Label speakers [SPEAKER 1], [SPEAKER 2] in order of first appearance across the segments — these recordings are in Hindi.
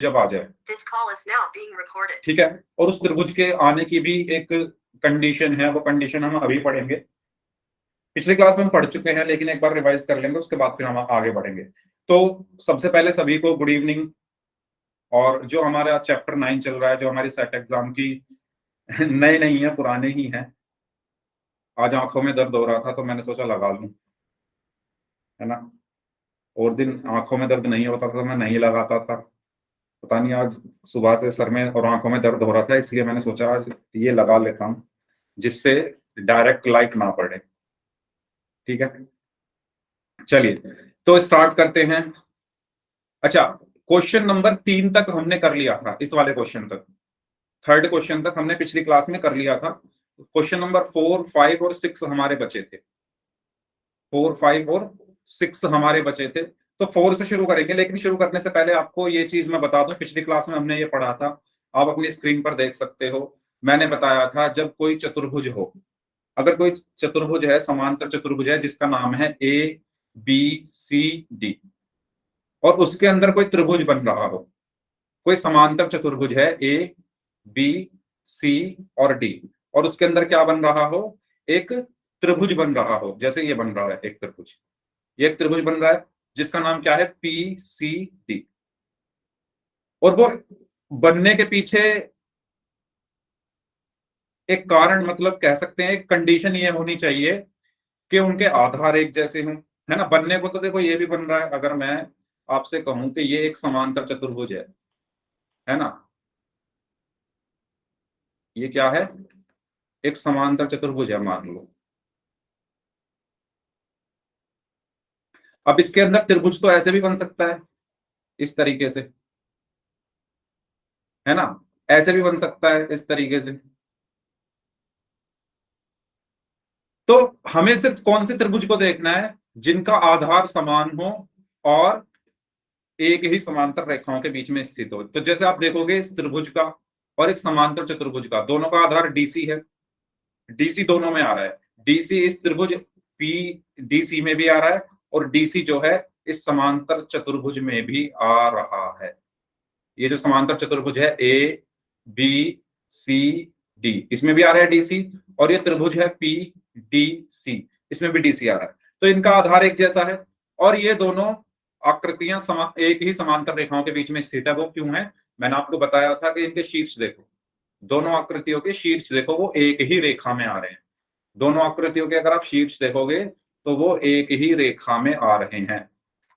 [SPEAKER 1] जब आ जाए, ठीक है। और उस त्रिभुज के आने की भी एक कंडीशन है, वो कंडीशन हम अभी पढ़ेंगे। पिछली क्लास में हम पढ़ चुके हैं, लेकिन एक बार रिवाइज कर लेंगे, उसके बाद फिर हम आगे बढ़ेंगे। तो सबसे पहले सभी को गुड इवनिंग। और जो हमारा चैप्टर 9 चल रहा है, जो हमारी सेट एग्जाम की नए नहीं है, पुराने ही हैं। आज आंखों में दर्द हो रहा था तो मैंने सोचा लगा लूं, है ना। और दिन आंखों में दर्द नहीं होता था तो मैं नहीं लगाता था। पता नहीं आज सुबह से सर में और आंखों में दर्द हो रहा था, इसलिए मैंने सोचा आज ये लगा लेता हूं, जिससे डायरेक्ट लाइट ना पड़े। ठीक है, चलिए तो स्टार्ट करते हैं। अच्छा, क्वेश्चन नंबर 3 तक हमने कर लिया था, इस वाले क्वेश्चन तक, थर्ड क्वेश्चन तक हमने पिछली क्लास में कर लिया था। क्वेश्चन नंबर 4, 5 और 6 हमारे बचे थे। 4, 5 और 6 हमारे बचे थे। तो 4 से शुरू करेंगे, लेकिन शुरू करने से पहले आपको ये चीज मैं बता दूं, पिछली क्लास में हमने ये पढ़ा था, आप अपनी स्क्रीन पर देख सकते हो। मैंने बताया था जब कोई चतुर्भुज हो, अगर कोई चतुर्भुज है, समांतर चतुर्भुज है जिसका नाम है ABCD, और उसके अंदर कोई त्रिभुज बन रहा हो, कोई समांतर चतुर्भुज है ABC और D, और उसके अंदर क्या बन रहा हो, एक त्रिभुज बन रहा हो। जैसे ये बन रहा है एक त्रिभुज, ये एक त्रिभुज बन रहा है जिसका नाम क्या है, PCD। और वो बनने के पीछे एक कारण, मतलब कह सकते हैं एक कंडीशन ये होनी चाहिए कि उनके आधार एक जैसे हों, है ना। बनने को तो देखो ये भी बन रहा है, अगर मैं आपसे कहूं कि ये एक समांतर चतुर्भुज है ना, ये क्या है, एक समांतर चतुर्भुज है मान लो। अब इसके अंदर त्रिभुज तो ऐसे भी बन सकता है, इस तरीके से, है ना, ऐसे भी बन सकता है इस तरीके से। तो हमें सिर्फ कौन से त्रिभुज को देखना है, जिनका आधार समान हो और एक ही समांतर रेखाओं के बीच में स्थित हो। तो जैसे आप देखोगे इस त्रिभुज का और एक समांतर चतुर्भुज का, दोनों का आधार DC है, DC दोनों में आ रहा है। DC इस त्रिभुज PDC में भी आ रहा है, और DC जो है इस समांतर चतुर्भुज में भी आ रहा है। ये जो समांतर चतुर्भुज है ABCD, इसमें भी आ रहा है DC, और ये त्रिभुज है PDC, इसमें भी DC आ रहा है। तो इनका आधार एक जैसा है, और ये दोनों आकृतियां एक ही समांतर रेखाओं के बीच में स्थित है। वो क्यों है, मैंने आपको बताया था कि इनके शीर्ष देखो, दोनों आकृतियों के शीर्ष देखो, वो एक ही रेखा में आ रहे हैं। दोनों आकृतियों के अगर आप शीर्ष देखोगे तो वो एक ही रेखा में आ रहे हैं।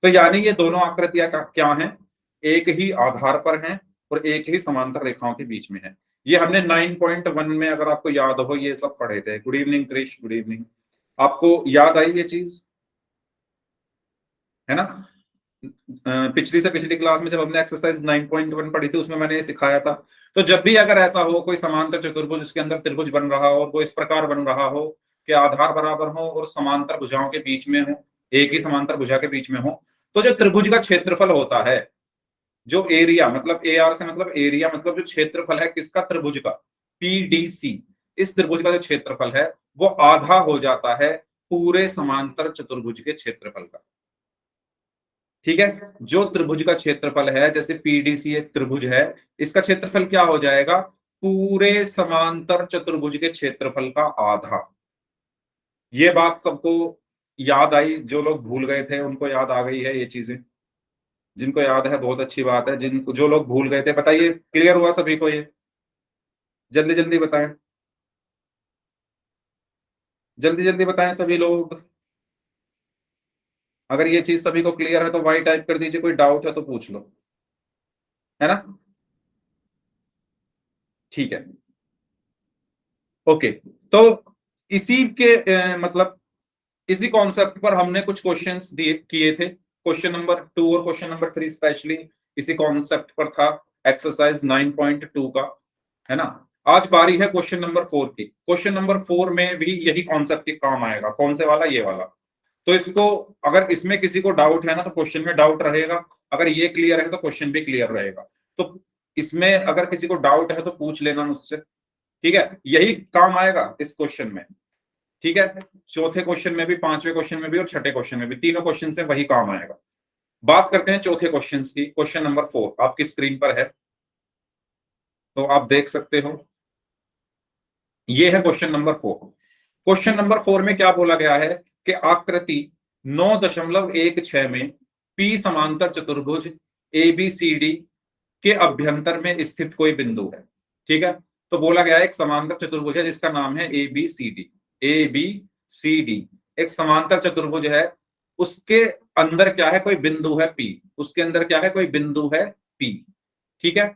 [SPEAKER 1] तो यानी ये दोनों आकृतियां क्या हैं, एक ही आधार पर हैं और एक ही समांतर रेखाओं के बीच में है। ये हमने 9.1 में, अगर आपको याद हो, ये सब पढ़े थे। Good evening Krish, good evening. आपको याद आई ये चीज, है ना। पिछली से पिछली क्लास में जब हमने एक्सरसाइज 9.1 पढ़ी थी, उसमें मैंने ये सिखाया था। तो जब भी अगर ऐसा हो, कोई समांतर चतुर्भुज, उसके अंदर त्रिभुज बन रहा हो, और वो इस प्रकार बन रहा हो कि आधार बराबर हो और समांतर भुजाओं के बीच में हो, एक ही समांतर भुजा के बीच में हो, तो जो त्रिभुज का क्षेत्रफल होता है, जो एरिया, मतलब AR से मतलब एरिया, मतलब जो क्षेत्रफल है किसका, त्रिभुज का, PDC, इस त्रिभुज का जो क्षेत्रफल है वो आधा हो जाता है पूरे समांतर चतुर्भुज के क्षेत्रफल का। ठीक है, जो त्रिभुज का क्षेत्रफल है, जैसे PDC एक त्रिभुज है, इसका क्षेत्रफल क्या हो जाएगा, पूरे समांतर चतुर्भुज के क्षेत्रफल का आधा। ये बात सबको याद आई, जो लोग भूल गए थे उनको याद आ गई है ये चीजें। जिनको याद है बहुत अच्छी बात है, जो लोग भूल गए थे, बताइए क्लियर हुआ सभी को ये, जल्दी जल्दी बताएं, जल्दी जल्दी बताएं सभी लोग। अगर ये चीज सभी को क्लियर है तो वाई टाइप कर दीजिए, कोई डाउट है तो पूछ लो, है ना। ठीक है, ओके। तो इसी के मतलब इसी कॉन्सेप्ट पर हमने कुछ क्वेश्चंस दिए किए थे। क्वेश्चन नंबर 2 और क्वेश्चन नंबर 3 स्पेशली इसी कॉन्सेप्ट पर था, एक्सरसाइज 9.2 का, है ना। आज बारी है क्वेश्चन नंबर 4 की। क्वेश्चन नंबर 4 में भी यही कॉन्सेप्ट काम आएगा। कौन से वाला, ये वाला। तो इसको, अगर इसमें किसी को डाउट है ना, तो क्वेश्चन में डाउट रहेगा, अगर ये क्लियर है तो क्वेश्चन भी क्लियर रहेगा। तो इसमें अगर किसी को डाउट है तो पूछ लेना मुझसे, ठीक है। यही काम आएगा इस क्वेश्चन में, ठीक है। चौथे क्वेश्चन में भी, पांचवें क्वेश्चन में भी और छठे क्वेश्चन में भी, तीनों क्वेश्चन में वही काम आएगा। बात करते हैं चौथे क्वेश्चन की। क्वेश्चन नंबर 4 आपकी स्क्रीन पर है, तो आप देख सकते हो। ये है क्वेश्चन नंबर 4। क्वेश्चन नंबर 4 में क्या बोला गया है कि आकृति 9.16 में पी समांतर चतुर्भुज ABCD के अभ्यंतर में स्थित कोई बिंदु है। ठीक है, तो बोला गया है एक समांतर चतुर्भुज है जिसका नाम है ABCD। ABCD एक समांतर चतुर्भुज है, उसके अंदर क्या है, कोई बिंदु है P। उसके अंदर क्या है, कोई बिंदु है P। ठीक है,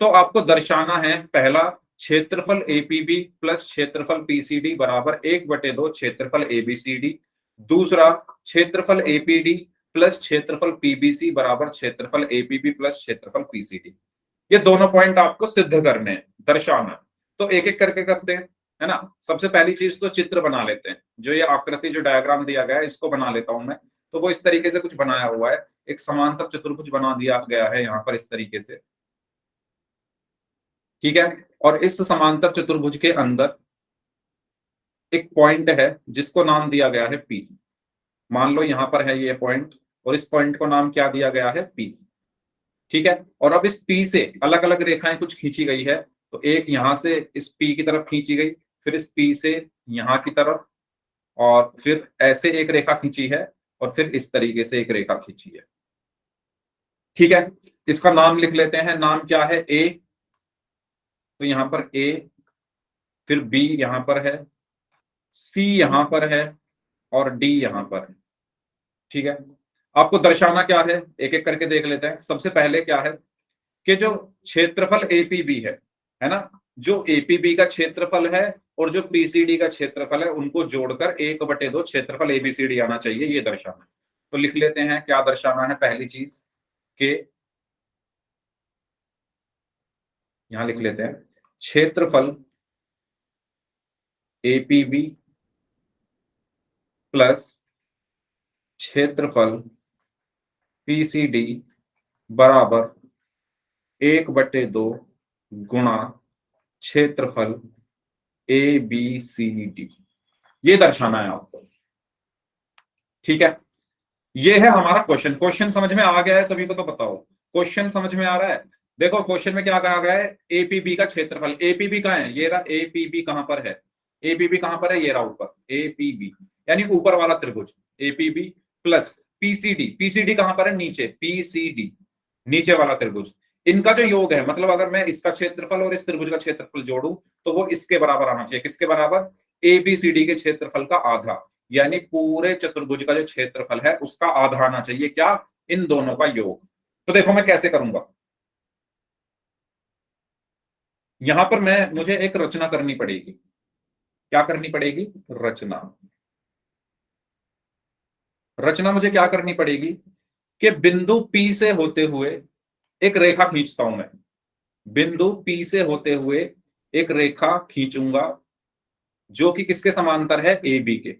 [SPEAKER 1] तो आपको दर्शाना है, पहला क्षेत्रफल APB प्लस क्षेत्रफल PCD बराबर 1/2 क्षेत्रफल ABCD। दूसरा क्षेत्रफल APD प्लस क्षेत्रफल PBC बराबर क्षेत्रफल APB प्लस क्षेत्रफल PCD। ये दोनों पॉइंट आपको सिद्ध करने हैं, दर्शाना है। तो एक एक करके करते हैं, है ना। सबसे पहली चीज तो चित्र बना लेते हैं। जो ये आकृति, जो डायग्राम दिया गया है, इसको बना लेता हूं मैं। तो वो इस तरीके से कुछ बनाया हुआ है, एक समांतर चतुर्भुज बना दिया गया है यहाँ पर इस तरीके से। ठीक है, और इस समांतर चतुर्भुज के अंदर एक पॉइंट है जिसको नाम दिया गया है P। मान लो यहां पर है ये पॉइंट, और इस पॉइंट को नाम क्या दिया गया है, P। ठीक है, और अब इस P से अलग अलग रेखाएं कुछ खींची गई है। तो एक यहां से इस P की तरफ खींची गई, फिर इस P से यहां की तरफ, और फिर ऐसे एक रेखा खींची है, और फिर इस तरीके से एक रेखा खींची है। ठीक है, इसका नाम लिख लेते हैं। नाम क्या है, A। तो यहां पर A, फिर B यहां पर है, C यहां पर है, और D यहां पर है। ठीक है, आपको दर्शाना क्या है, एक एक करके देख लेते हैं। सबसे पहले क्या है कि जो क्षेत्रफल APB है ना, जो APB का क्षेत्रफल है और जो PCD का क्षेत्रफल है, उनको जोड़कर 1/2 क्षेत्रफल ABCD आना चाहिए, ये दर्शाना है। तो लिख लेते हैं क्या दर्शाना है। पहली चीज के यहां लिख लेते हैं, क्षेत्रफल APB प्लस क्षेत्रफल PCD बराबर 1/2 गुणा क्षेत्रफल ABCD, ये दर्शाना है आपको। ठीक है, ये है हमारा क्वेश्चन। क्वेश्चन समझ में आ गया है सभी को, तो बताओ क्वेश्चन समझ में आ रहा है। देखो क्वेश्चन में क्या कहा गया है, APB का क्षेत्रफल। APB कहाँ है, ये रहा APB। कहां पर है APB, कहां पर है, ये रहा ऊपर APB, यानी ऊपर वाला त्रिभुज APB प्लस PCD। PCD कहां पर है, नीचे PCD, नीचे वाला त्रिभुज। इनका जो योग है, मतलब अगर मैं इसका क्षेत्रफल और इस त्रिभुज का क्षेत्रफल जोड़ू तो वो इसके बराबर आना चाहिए। किसके बराबर, ABCD के क्षेत्रफल का आधा, यानी पूरे चतुर्भुज का जो क्षेत्रफल है उसका आधा आना चाहिए। क्या, इन दोनों का योग। तो देखो मैं कैसे करूंगा। यहां पर मुझे एक रचना करनी पड़ेगी। क्या करनी पड़ेगी, रचना। रचना मुझे क्या करनी पड़ेगी कि बिंदु P से होते हुए एक रेखा खींचता हूं मैं। बिंदु P से होते हुए एक रेखा खींचूंगा जो कि किसके समांतर है, AB के।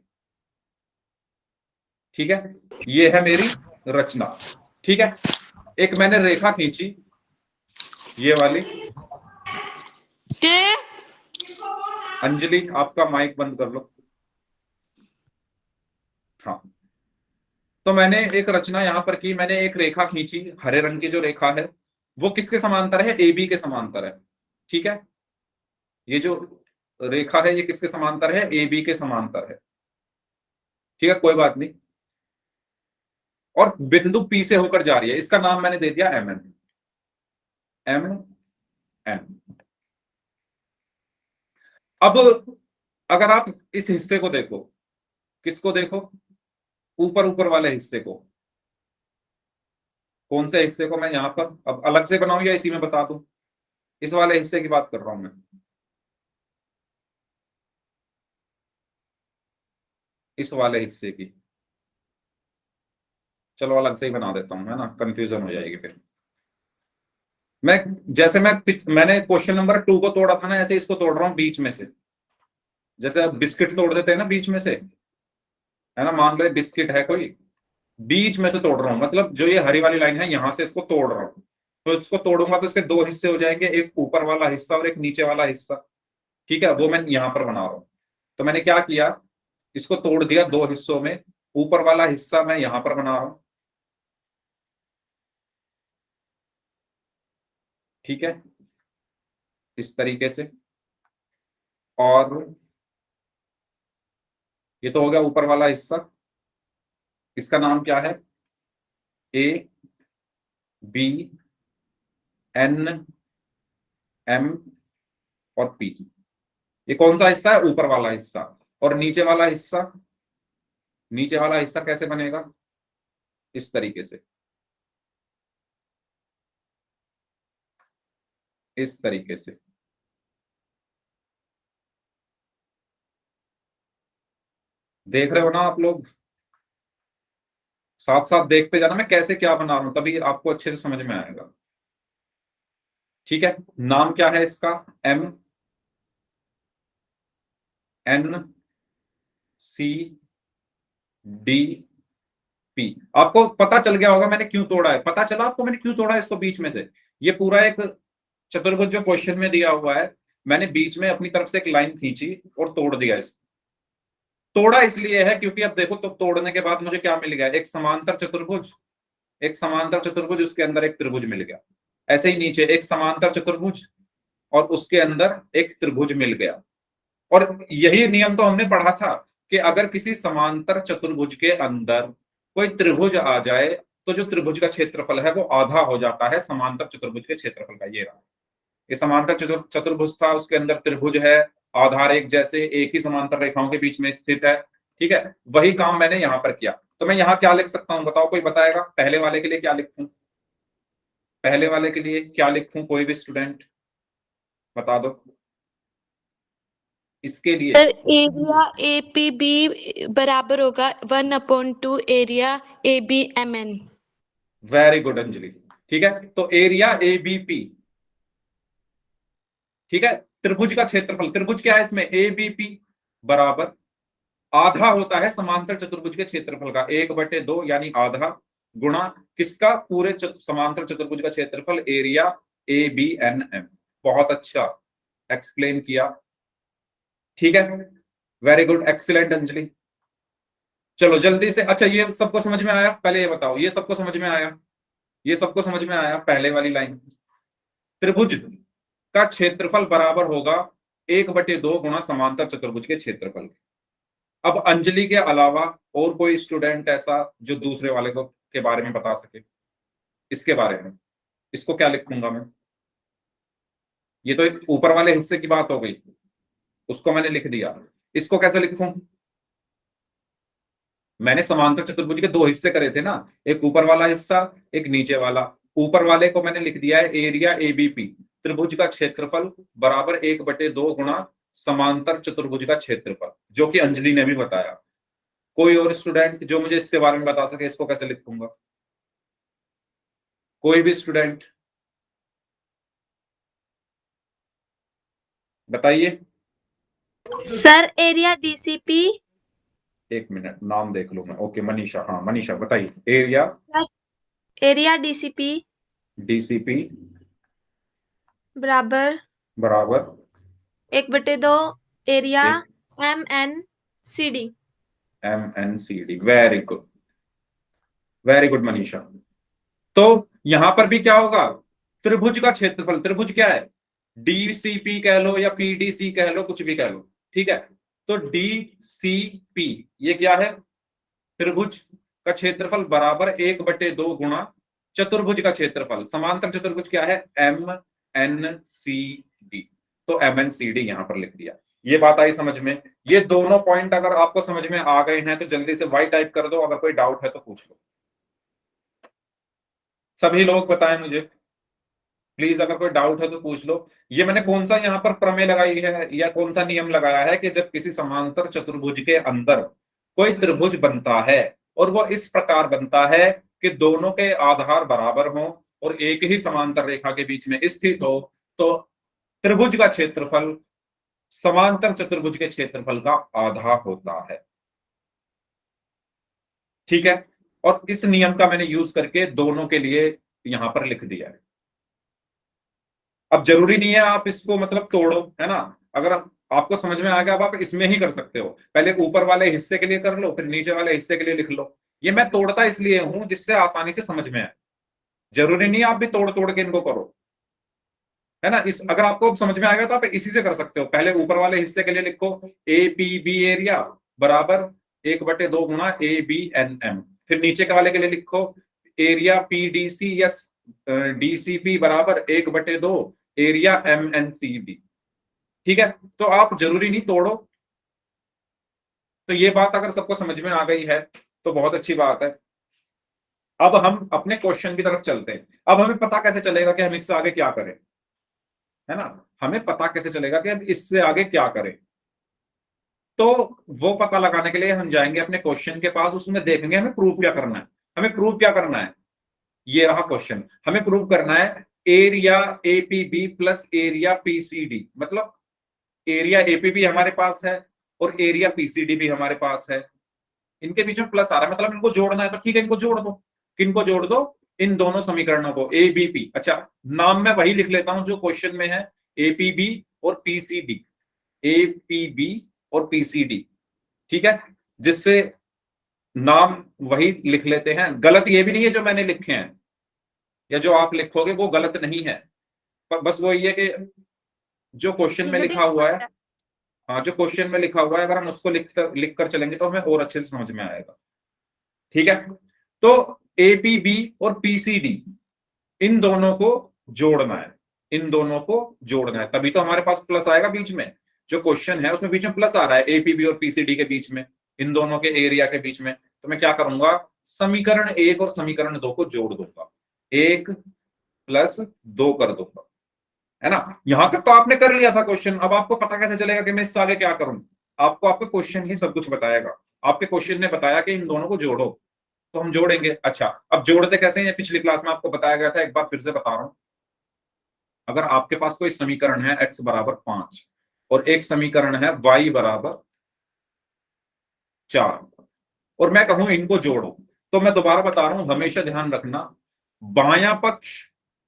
[SPEAKER 1] ठीक है, ये है मेरी रचना। ठीक है, एक मैंने रेखा खींची, ये वाली। अंजलि आपका माइक बंद कर लो। हाँ, तो मैंने एक रचना यहां पर की, मैंने एक रेखा खींची, हरे रंग की जो रेखा है वो किसके समांतर है, AB के समांतर है। ठीक है, ये जो रेखा है ये किसके समांतर है, AB के समांतर है। ठीक है, कोई बात नहीं। और बिंदु P से होकर जा रही है, इसका नाम मैंने दे दिया MN। MN। अब अगर आप इस हिस्से को देखो, किसको देखो, ऊपर ऊपर वाले हिस्से को। कौन से हिस्से को मैं यहां पर अब अलग से बनाऊं या इसी में बता दूं, इस वाले हिस्से की बात कर रहा हूं मैं, इस वाले हिस्से की। चलो अलग से ही बना देता हूं, है ना, कंफ्यूजन हो जाएगी फिर। मैं जैसे मैंने क्वेश्चन नंबर 2 को तोड़ा था ना, ऐसे इसको तोड़ रहा हूं बीच में से। जैसे अब बिस्किट तोड़ देते हैं ना बीच में से, है ना, मान लो बिस्किट है कोई, बीच में से तोड़ रहा हूं, मतलब जो ये हरी वाली लाइन है यहां से इसको तोड़ रहा हूं। तो इसको तोड़ूंगा तो इसके दो हिस्से हो जाएंगे, एक ऊपर वाला हिस्सा और एक नीचे वाला हिस्सा। ठीक है, वो मैं यहां पर बना रहा हूं। तो मैंने क्या किया, इसको तोड़ दिया दो हिस्सों में। ऊपर वाला हिस्सा मैं यहां पर बना रहा हूं, ठीक है, इस तरीके से। और ये तो हो गया ऊपर वाला हिस्सा, इसका नाम क्या है? ए बी एन एम और पी। ये कौन सा हिस्सा है? ऊपर वाला हिस्सा। और नीचे वाला हिस्सा, नीचे वाला हिस्सा कैसे बनेगा? इस तरीके से, इस तरीके से। देख रहे हो ना आप लोग? साथ साथ देखते जाना मैं कैसे क्या बना रहा हूं, तभी आपको अच्छे से समझ में आएगा। ठीक है, नाम क्या है इसका? M N C D P. आपको पता चल गया होगा मैंने क्यों तोड़ा है? पता चला आपको मैंने क्यों तोड़ा है इसको बीच में से? ये पूरा एक चतुर्भुज जो क्वेश्चन में दिया हुआ है, मैंने बीच में अपनी तरफ से एक लाइन खींची और तोड़ दिया इसको। तोड़ा इसलिए है क्योंकि अब देखो, तो तोड़ने के बाद मुझे क्या मिल गया? एक समांतर चतुर्भुज, एक समांतर चतुर्भुज, उसके अंदर एक त्रिभुज मिल गया। ऐसे ही नीचे एक समांतर चतुर्भुज और उसके अंदर एक त्रिभुज मिल गया। और यही नियम तो हमने पढ़ा था कि अगर किसी समांतर चतुर्भुज के अंदर कोई त्रिभुज आ जाए तो जो त्रिभुज का क्षेत्रफल है वो आधा हो जाता है समांतर चतुर्भुज के क्षेत्रफल का। ये रहा, ये समांतर चतुर्भुज था, उसके अंदर त्रिभुज है, आधार एक जैसे एक ही समांतर रेखाओं के बीच में स्थित है। ठीक है, वही काम मैंने यहां पर किया। तो मैं यहां क्या लिख सकता हूं बताओ? कोई बताएगा? पहले वाले के लिए क्या लिखूं? पहले वाले के लिए क्या लिखूं? कोई भी स्टूडेंट बता दो इसके लिए।
[SPEAKER 2] Sir area A P B बराबर होगा 1/2 area A B M N.
[SPEAKER 1] Very good Anjali. ठीक है, तो एरिया ए बी पी, ठीक है, त्रिभुज का क्षेत्रफल, त्रिभुज क्या है इसमें? ए बी पी बराबर आधा होता है समांतर चतुर्भुज के क्षेत्रफल का, 1/2 यानी आधा, गुणा किसका? पूरे समांतर चतुर्भुज का क्षेत्रफल, area A B N M. बहुत अच्छा एक्सप्लेन किया। ठीक है, वेरी गुड, एक्सीलेंट अंजलि। चलो जल्दी से, अच्छा ये सबको समझ में आया? पहले ये बताओ, ये सबको समझ में आया? ये सबको समझ में आया? पहले वाली लाइन, त्रिभुज का क्षेत्रफल बराबर होगा 1/2 गुणा समांतर चतुर्भुज के क्षेत्रफल। अब अंजलि के अलावा और कोई स्टूडेंट ऐसा जो दूसरे वाले को के बारे में बता सके? इसके बारे में, इसको क्या लिखूंगा मैं? ये तो एक ऊपर वाले हिस्से की बात हो गई, उसको मैंने लिख दिया। इसको कैसे लिखूं? मैंने समांतर चतुर्भुज के दो हिस्से करे थे ना, एक ऊपर वाला हिस्सा, एक नीचे वाला। ऊपर वाले को मैंने लिख दिया है एरिया एबीपी, त्रिभुज का क्षेत्रफल बराबर 1/2 गुणा समांतर चतुर्भुज का क्षेत्रफल, जो कि अंजलि ने भी बताया। कोई और स्टूडेंट जो मुझे इसके बारे में बता सके, इसको कैसे लिखूंगा? कोई भी स्टूडेंट बताइए।
[SPEAKER 2] Sir area DCP.
[SPEAKER 1] एक मिनट, नाम देख लूं मैं। ओके मनीषा, हाँ मनीषा बताइए। एरिया,
[SPEAKER 2] एरिया डीसीपी
[SPEAKER 1] डीसीपी
[SPEAKER 2] बराबर
[SPEAKER 1] बराबर
[SPEAKER 2] 1/2 एरिया
[SPEAKER 1] एक
[SPEAKER 2] M N C D.
[SPEAKER 1] MNCD। Very good, very good Manisha. तो यहां पर भी क्या होगा? त्रिभुज का क्षेत्रफल, त्रिभुज क्या है? डीसीपी कह लो या पीडीसी कह लो, कुछ भी कह लो। ठीक है, तो डीसीपी ये क्या है? त्रिभुज का क्षेत्रफल बराबर 1/2 गुणा चतुर्भुज का क्षेत्रफल। समांतर चतुर्भुज क्या है? MNCD। तो MNCD यहां पर लिख दिया। ये बात आई समझ में? ये दोनों पॉइंट अगर आपको समझ में आ गए हैं तो जल्दी से वाई टाइप कर दो, अगर कोई डाउट है तो पूछ लो। सभी लोग बताएं मुझे प्लीज, अगर कोई डाउट है तो पूछ लो। ये मैंने कौन सा यहाँ पर प्रमेय लगाई है या कौन सा नियम लगाया है कि जब किसी समांतर चतुर्भुज के अंदर कोई त्रिभुज बनता है और वो इस प्रकार बनता है कि दोनों के आधार बराबर हों और एक ही समांतर रेखा के बीच में स्थित हो, तो त्रिभुज का क्षेत्रफल समांतर चतुर्भुज के क्षेत्रफल का आधा होता है। ठीक है, और इस नियम का मैंने यूज करके दोनों के लिए यहां पर लिख दिया है। अब जरूरी नहीं है आप इसको मतलब तोड़ो, है ना? अगर आपको समझ में आ गया, अब आप इसमें ही कर सकते हो। पहले ऊपर वाले हिस्से के लिए कर लो, फिर नीचे वाले हिस्से के लिए लिख लो। ये मैं तोड़ता इसलिए हूं जिससे आसानी से समझ में आए। जरूरी नहीं है आप भी तोड़ तोड़ के इनको करो। है ना। इस अगर आपको समझ में आएगा तो आप इसी से कर सकते हो। पहले ऊपर वाले हिस्से के लिए लिखो APB एरिया बराबर 1/2 गुणा ABNM। फिर नीचे के वाले के लिए लिखो एरिया PDC या DCP बराबर 1/2 एरिया MNCD। ठीक है, तो आप जरूरी नहीं तोड़ो। तो ये बात अगर सबको समझ में आ गई है तो बहुत अच्छी बात है। अब हम अपने क्वेश्चन की तरफ चलते हैं। अब हमें पता कैसे चलेगा कि हम इससे आगे क्या करें, है ना। हमें पता कैसे चलेगा कि हम इससे आगे क्या करें। तो वो पता लगाने के लिए हम जाएंगे अपने क्वेश्चन के पास, उसमें देखेंगे हमें प्रूफ क्या करना है। हमें प्रूफ क्या करना है, ये रहा क्वेश्चन। हमें प्रूफ करना है area APB plus area PCD। मतलब एरिया APB हमारे पास है और एरिया PCD भी हमारे पास है, इनके बीच में प्लस आ रहा है, मतलब इनको जोड़ना है। तो ठीक है, इनको जोड़ दो। किनको जोड़ दो, इन दोनों समीकरणों को ABP। अच्छा, नाम मैं वही लिख लेता हूं जो क्वेश्चन में है, APB और PCD। APB और PCD, ठीक है, जिससे नाम वही लिख लेते हैं। गलत ये भी नहीं है जो मैंने लिखे हैं या जो आप लिखोगे वो गलत नहीं है, पर बस वो ये कि जो क्वेश्चन में लिखा हुआ है, हाँ जो क्वेश्चन में लिखा हुआ है अगर हम उसको लिख कर चलेंगे तो हमें और अच्छे से समझ में आएगा। ठीक है, तो APB और PCD इन दोनों को जोड़ना है, इन दोनों को जोड़ना है, तभी तो हमारे पास प्लस आएगा बीच में। जो क्वेश्चन है उसमें बीच में प्लस आ रहा है APB और PCD के बीच में, इन दोनों के एरिया के बीच में। तो मैं क्या करूंगा, समीकरण 1 और समीकरण 2 को जोड़ दूंगा, 1 + 2 कर दूंगा, है ना। यहां तक तो आपने कर लिया था क्वेश्चन। अब आपको पता कैसे चलेगा कि मैं इससे आगे क्या करूं। आपको आपका क्वेश्चन ही सब कुछ बताएगा। आपके क्वेश्चन ने बताया कि इन दोनों को जोड़ो, तो हम जोड़ेंगे। अच्छा, अब जोड़ते कैसे हैं, पिछली क्लास में आपको बताया गया था, एक बार फिर से बता रहा हूं। अगर आपके पास कोई समीकरण है x बराबर 5 और एक समीकरण है y बराबर 4 और मैं कहूं इनको जोड़ो, तो मैं दोबारा बता रहा हूं, हमेशा ध्यान रखना, बायां पक्ष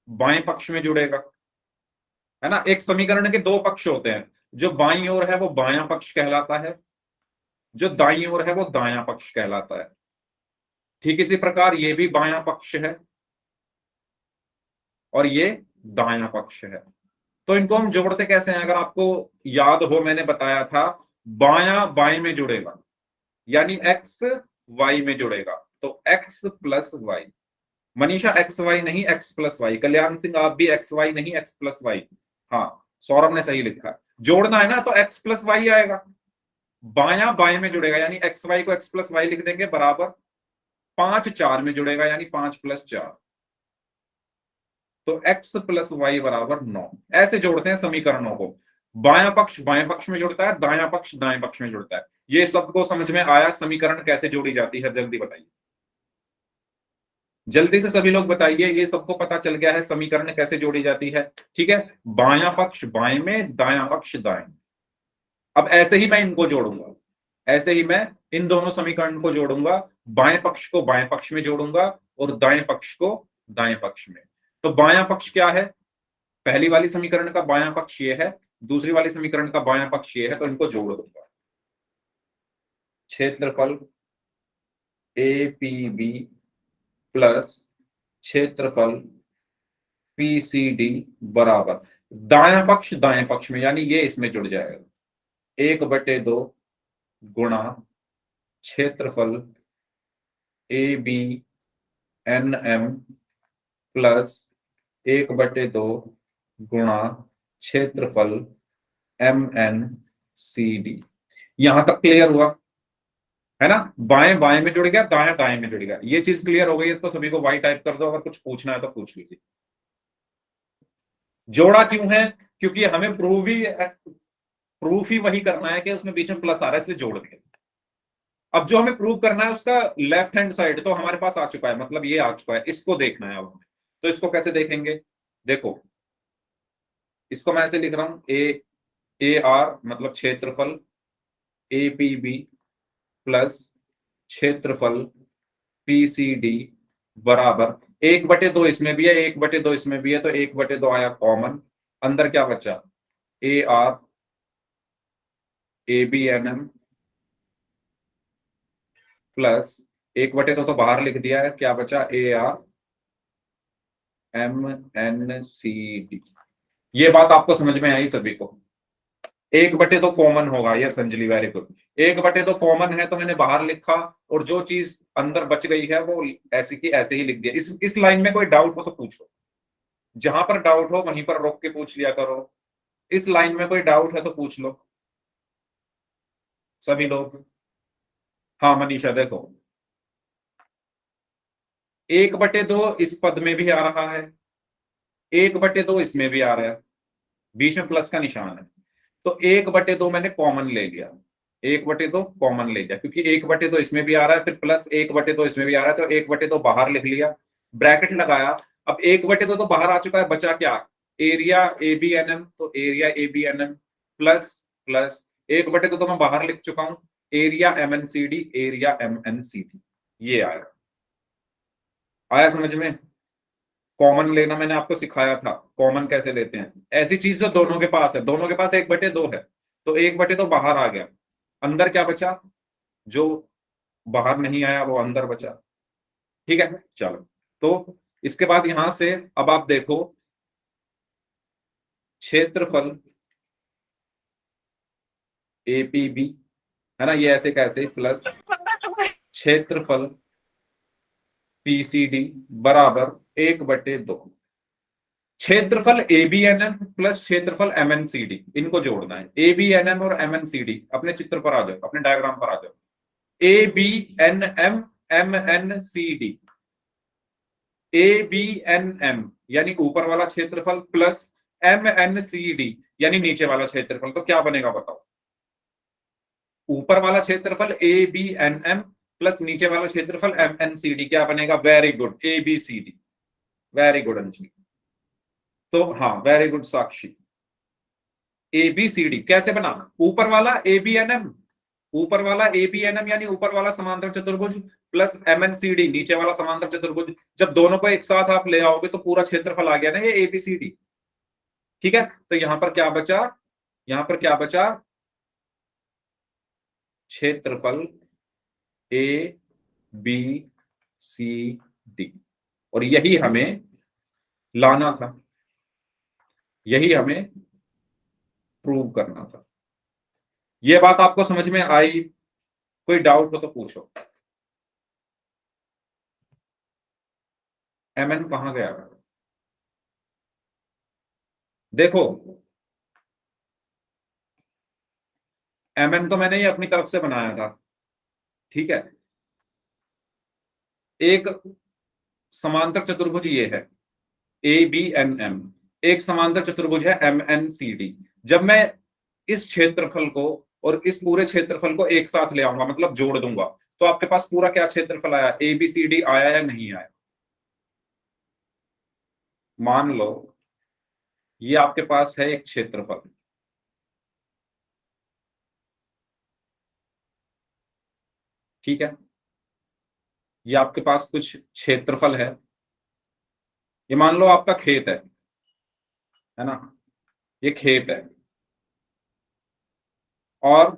[SPEAKER 1] बाएं पक्ष में जुड़ेगा, है ना। एक समीकरण के दो पक्ष होते हैं, जो बाईं ओर है वो बायां पक्ष कहलाता है, जो दाईं ओर है वो दायां पक्ष कहलाता है। ठीक इसी प्रकार ये भी बायां पक्ष है और ये दायां पक्ष है। तो इनको हम जोड़ते कैसे हैं, अगर आपको याद हो मैंने बताया था, बायां बाएं में जुड़ेगा, यानी x y में जुड़ेगा, तो x plus y. Manisha x y नहीं x plus y. Kalyan Singh आप भी x y नहीं x प्लस वाई। हाँ, सौरभ ने सही लिखा है। जोड़ना है ना तो x प्लस वाई आएगा, बायां बाएं में जुड़ेगा यानी एक्स वाई को x प्लस वाई लिख देंगे, बराबर 5 4 में जुड़ेगा यानी 5 + 4, तो x प्लस वाई बराबर 9। ऐसे जोड़ते हैं समीकरणों को, बायां पक्ष बाएं पक्ष में जुड़ता है, दायां पक्ष दाएं पक्ष में जुड़ता है। ये सबको समझ में आया, समीकरण कैसे जोड़ी जाती है, जल्दी बताइए, जल्दी से सभी लोग बताइए। ये सबको पता चल गया है समीकरण कैसे जोड़ी जाती है, ठीक है। बायां पक्ष बाएं में, दायां पक्ष दाएं। अब ऐसे ही मैं इनको जोड़ूंगा, ऐसे ही मैं इन दोनों समीकरण को जोड़ूंगा, बाएं पक्ष को बाएं पक्ष में जोड़ूंगा और दाएं पक्ष को दाएं पक्ष में। तो बायां पक्ष क्या है, पहली वाली समीकरण का बायां पक्ष ये है, दूसरी वाली समीकरण का बायां पक्ष ये है, तो इनको जोड़ दूंगा। क्षेत्रफल APB प्लस क्षेत्रफल PCD बराबर, दायां पक्ष दाएं पक्ष में यानी ये इसमें जुड़ जाएगा, 1/2 गुणा क्षेत्रफल ABNM प्लस 1/2 गुणा क्षेत्रफल MNCD। यहां तक क्लियर हुआ, है ना। बाएं बाएं में जुड़ गया, दायां दाएं में जुड़ गया, ये चीज क्लियर हो गई है। तो सभी को वाई टाइप कर दो, अगर कुछ पूछना है तो पूछ लीजिए। जोड़ा क्यों है, क्योंकि हमें प्रूफ ही वही करना है कि उसमें बीच में प्लस आ रहा है, इसलिए जोड़ दिया। अब जो हमें प्रूव करना है उसका लेफ्ट हैंड साइड तो हमारे पास आ चुका है, मतलब ये आ चुका है, इसको देखना है अब हमें। तो इसको कैसे देखेंगे, देखो इसको मैं ऐसे लिख रहा हूं, AR मतलब क्षेत्रफल APB प्लस क्षेत्रफल PCD बराबर 1/2 इसमें भी है, 1/2 इसमें भी है, तो 1/2 आया कॉमन। अंदर क्या बचा, AR ABNM प्लस 1/2 तो बाहर लिख दिया है, क्या बचा, AR MNCD। ये बात आपको समझ में आई सभी को? 1/2 कॉमन होगा, yes Anjali, very good. 1/2 common है तो मैंने बाहर लिखा, और जो चीज अंदर बच गई है वो ऐसी की ऐसे ही लिख दिया। इस लाइन में कोई डाउट हो तो पूछो, जहां पर डाउट हो वहीं पर रोक के पूछ लिया करो। इस लाइन में कोई डाउट है तो पूछ लो सभी लोग। हाँ मनीषा, देखो 1/2 इस पद में भी आ रहा है, 1/2 इसमें भी आ रहा है, बीच में प्लस का निशान है, तो 1/2 मैंने कॉमन ले लिया, 1/2 कॉमन ले लिया, क्योंकि 1/2 इसमें भी आ रहा है, फिर प्लस 1/2 इसमें भी आ रहा है, तो 1/2 बाहर लिख लिया, ब्रैकेट लगाया। अब 1/2 तो बाहर आ चुका है, बचा क्या? Area A B N M, तो area A B N M plus plus 1/2 तो मैं बाहर लिख चुका हूं, area M N C D, area M N C D. ये आया, आया समझ में? कॉमन लेना मैंने आपको सिखाया था, कॉमन कैसे लेते हैं। ऐसी चीज जो दोनों के पास है, दोनों के पास 1/2 है, तो 1/2 बाहर आ गया, अंदर क्या बचा? जो बाहर नहीं आया वो अंदर बचा। ठीक है, चलो। तो इसके बाद यहां से अब आप देखो, क्षेत्रफल एपीबी है ना, ये ऐसे कैसे, प्लस क्षेत्रफल पीसीडी बराबर 1/2। क्षेत्रफल एबीएनएम प्लस क्षेत्रफल एमएनसीडी, इनको जोड़ना है। एबीएनएम और एमएनसीडी, अपने चित्र पर आ जाओ, अपने डायग्राम पर आ जाओ। एबीएनएम एमएनसीडी, एबीएनएम यानी ऊपर वाला क्षेत्रफल प्लस एमएनसीडी यानी नीचे वाला क्षेत्रफल, तो क्या बनेगा बताओ? ऊपर वाला क्षेत्रफल एबीएनएम प्लस नीचे वाला क्षेत्रफल एमएनसीडी, क्या बनेगा? Very good, ABCD. Very good Anjali. तो हाँ, वेरी गुड साक्षी। एबीसीडी कैसे बना? ऊपर वाला एबीएनएम, ऊपर वाला एबीएनएम यानी ऊपर वाला समांतर चतुर्भुज प्लस एमएनसीडी नीचे वाला समांतर चतुर्भुज, जब दोनों को एक साथ आप ले आओगे तो पूरा क्षेत्रफल आ गया ना, ये एबीसीडी। ठीक है, तो यहां पर क्या बचा? यहां पर क्या बचा? क्षेत्रफल ए बी सी डी, और यही हमें लाना था, यही हमें प्रूव करना था। ये बात आपको समझ में आई? कोई डाउट हो तो पूछो। एमएन कहां गया? देखो एमएन तो मैंने ये अपनी तरफ से बनाया था, ठीक है। एक समांतर चतुर्भुज ये है ए बी एन एम, एक समांतर चतुर्भुज है एम एन सी डी। जब मैं इस क्षेत्रफल को और इस पूरे क्षेत्रफल को एक साथ ले आऊंगा, मतलब जोड़ दूंगा, तो आपके पास पूरा क्या क्षेत्रफल आया? ए बी सी डी आया या नहीं आया? मान लो ये आपके पास है एक क्षेत्रफल, ठीक है, ये आपके पास कुछ क्षेत्रफल है, ये मान लो आपका खेत है ना, ये खेत है, और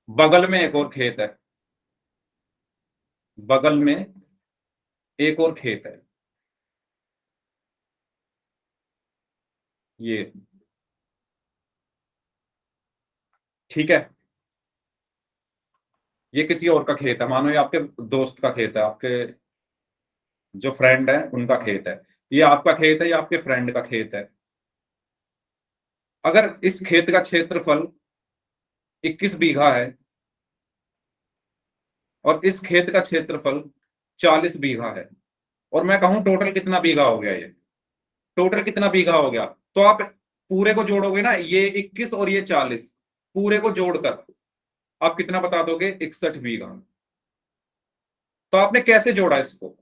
[SPEAKER 1] बगल में एक और खेत है, बगल में एक और खेत है, ये, ठीक है। ये किसी और का खेत है, मानो ये आपके दोस्त का खेत है, आपके जो फ्रेंड है उनका खेत है। ये आपका खेत है, ये आपके फ्रेंड का खेत है। अगर इस खेत का क्षेत्रफल 21 बीघा है और इस खेत का क्षेत्रफल 40 बीघा है, और मैं कहूं टोटल कितना बीघा हो गया, ये टोटल कितना बीघा हो गया, तो आप पूरे को जोड़ोगे ना, ये 21 और ये 40, पूरे को जोड़कर आप कितना बता दोगे? 61 बीघा। तो आपने कैसे जोड़ा इसको?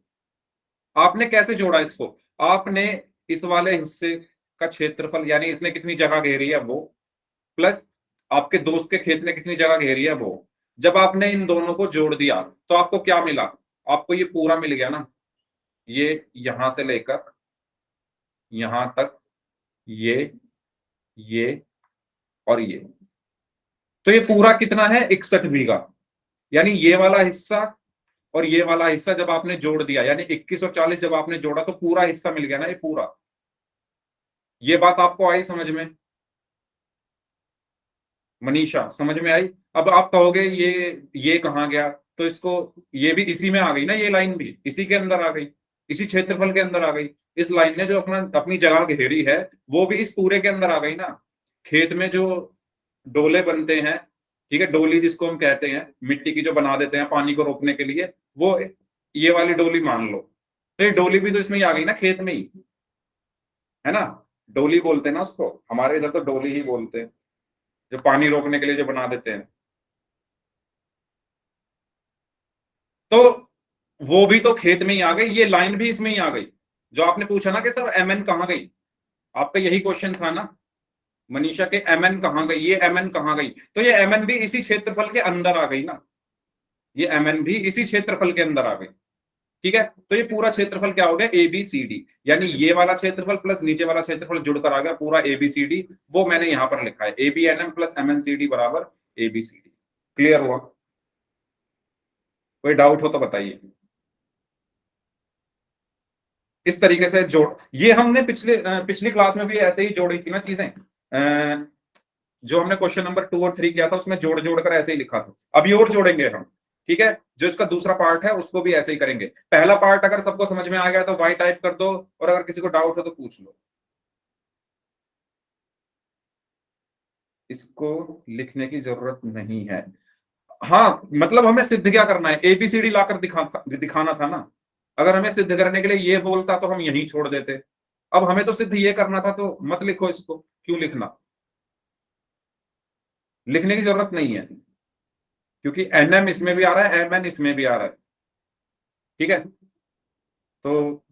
[SPEAKER 1] आपने कैसे जोड़ा इसको? आपने इस वाले हिस्से का क्षेत्रफल, यानी इसने कितनी जगह घेरी है वो, प्लस आपके दोस्त के खेत ने कितनी जगह घेरी है वो, जब आपने इन दोनों को जोड़ दिया तो आपको क्या मिला? आपको ये पूरा मिल गया ना, ये यहां से लेकर यहां तक, ये और ये, तो ये पूरा कितना है? 61 बीघा। यानी ये वाला हिस्सा और ये वाला हिस्सा जब आपने जोड़ दिया, यानी 21 और 40 जब आपने जोड़ा तो पूरा हिस्सा मिल गया ना, ये पूरा, ये बात आपको आई समझ में? मनीषा समझ में आई? अब आप कहोगे ये कहाँ गया, तो इसको, ये भी इसी में आ गई ना, ये लाइन भी इसी के अंदर आ गई, इसी क्षेत्रफल के अंदर आ गई। इस लाइन ने जो अपनी जगह घेरी है वो भी इस पूरे के अंदर आ गई ना। खेत में जो डोले बनते हैं, ठीक है, डोली जिसको हम कहते हैं, मिट्टी की जो बना देते हैं पानी को रोकने के लिए, वो ये वाली डोली मान लो, तो ये डोली भी तो इसमें ही आ गई ना, खेत में ही, है ना। डोली बोलते हैं ना उसको, हमारे इधर तो डोली ही बोलते हैं, जो पानी रोकने के लिए जो बना देते हैं। तो वो भी तो खेत में ही आ गई, ये लाइन भी इसमें ही आ गई। जो आपने पूछा ना कि सर एमएन कहाँ गई, आपका यही क्वेश्चन था ना मनीषा के, एमएन कहाँ गई, ये एमएन कहाँ गई, तो ये एमएन भी इसी क्षेत्रफल के अंदर आ गई ना, ये एमएन भी इसी क्षेत्रफल के अंदर आ गई। ठीक है, तो ये पूरा क्षेत्रफल क्या हो गया, ए बी सी डी, यानी ये वाला क्षेत्रफल प्लस नीचे वाला क्षेत्रफल जुड़कर आ गया पूरा ए बी सी डी। वो मैंने यहां पर लिखा है, A B N M plus M N C D बराबर A B C D. Clear हुआ? कोई डाउट हो तो बताइए। इस तरीके से जोड़, ये हमने पिछली क्लास में भी ऐसे ही जोड़ी थी ना चीजें, जो हमने क्वेश्चन नंबर 2 और 3 किया था उसमें जोड़ जोड़ कर ऐसे ही लिखा था। अभी और जोड़ेंगे हम, ठीक है, जो इसका दूसरा पार्ट है उसको भी ऐसे ही करेंगे। पहला पार्ट अगर सबको समझ में आ गया तो वाई टाइप कर दो, और अगर किसी को डाउट हो तो पूछ लो। इसको लिखने की जरूरत नहीं है। हाँ, मतलब हमें सिद्ध क्या करना है, एबीसीडी लाकर दिखाना था ना। अगर हमें सिद्ध करने के लिए ये बोलता तो हम यहीं छोड़ देते। अब हमें तो सिद्ध ये करना था, तो मत लिखो इसको, क्यों लिखना, लिखने की जरूरत नहीं है, क्योंकि एनएम इसमें भी आ रहा है, एमएन इसमें भी आ रहा है। ठीक है, तो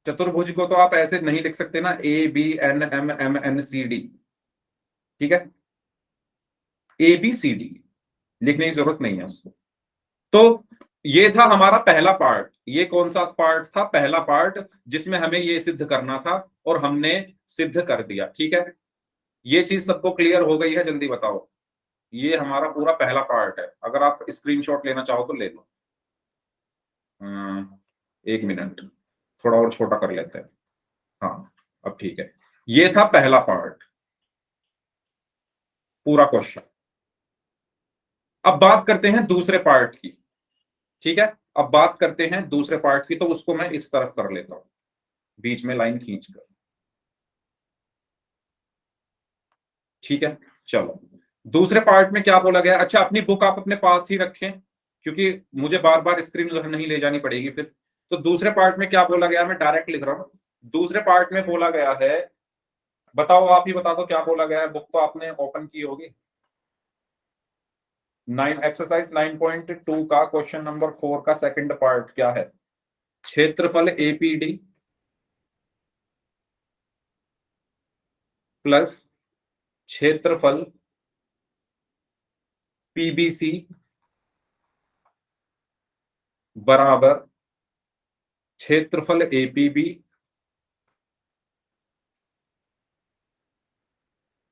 [SPEAKER 1] चतुर्भुज को तो आप ऐसे नहीं लिख सकते ना, A B N M M N C D. ठीक है, ए बी सी डी लिखने की जरूरत नहीं है उसको। तो ये था हमारा पहला पार्ट। ये कौन सा पार्ट था, पहला पार्ट, जिसमें हमें ये सिद्ध करना था और हमने सिद्ध कर दिया। ठीक है, ये चीज सबको क्लियर हो गई है, जल्दी बताओ। ये हमारा पूरा पहला पार्ट है, अगर आप स्क्रीनशॉट लेना चाहो तो ले लो। 1 मिनट, थोड़ा और छोटा कर लेते हैं। हाँ, अब ठीक है, ये था पहला पार्ट, पूरा क्वेश्चन। अब बात करते हैं दूसरे पार्ट की। ठीक है, अब बात करते हैं दूसरे पार्ट की, तो उसको मैं इस तरफ कर लेता हूं, बीच में लाइन खींचकर। ठीक है, चलो दूसरे पार्ट में क्या बोला गया। अच्छा, अपनी बुक आप अपने पास ही रखें, क्योंकि मुझे बार बार स्क्रीन नहीं ले जानी पड़ेगी फिर। तो दूसरे पार्ट में क्या बोला गया, मैं डायरेक्ट लिख रहा हूं। दूसरे पार्ट में बोला गया है, बताओ, आप ही बता दो क्या बोला गया है, बुक तो आपने ओपन की होगी। एक्सरसाइज 9.2 का क्वेश्चन नंबर 4 का सेकंड पार्ट क्या है, क्षेत्रफल एपीडी प्लस क्षेत्रफल पीबीसी बराबर क्षेत्रफल एपीबी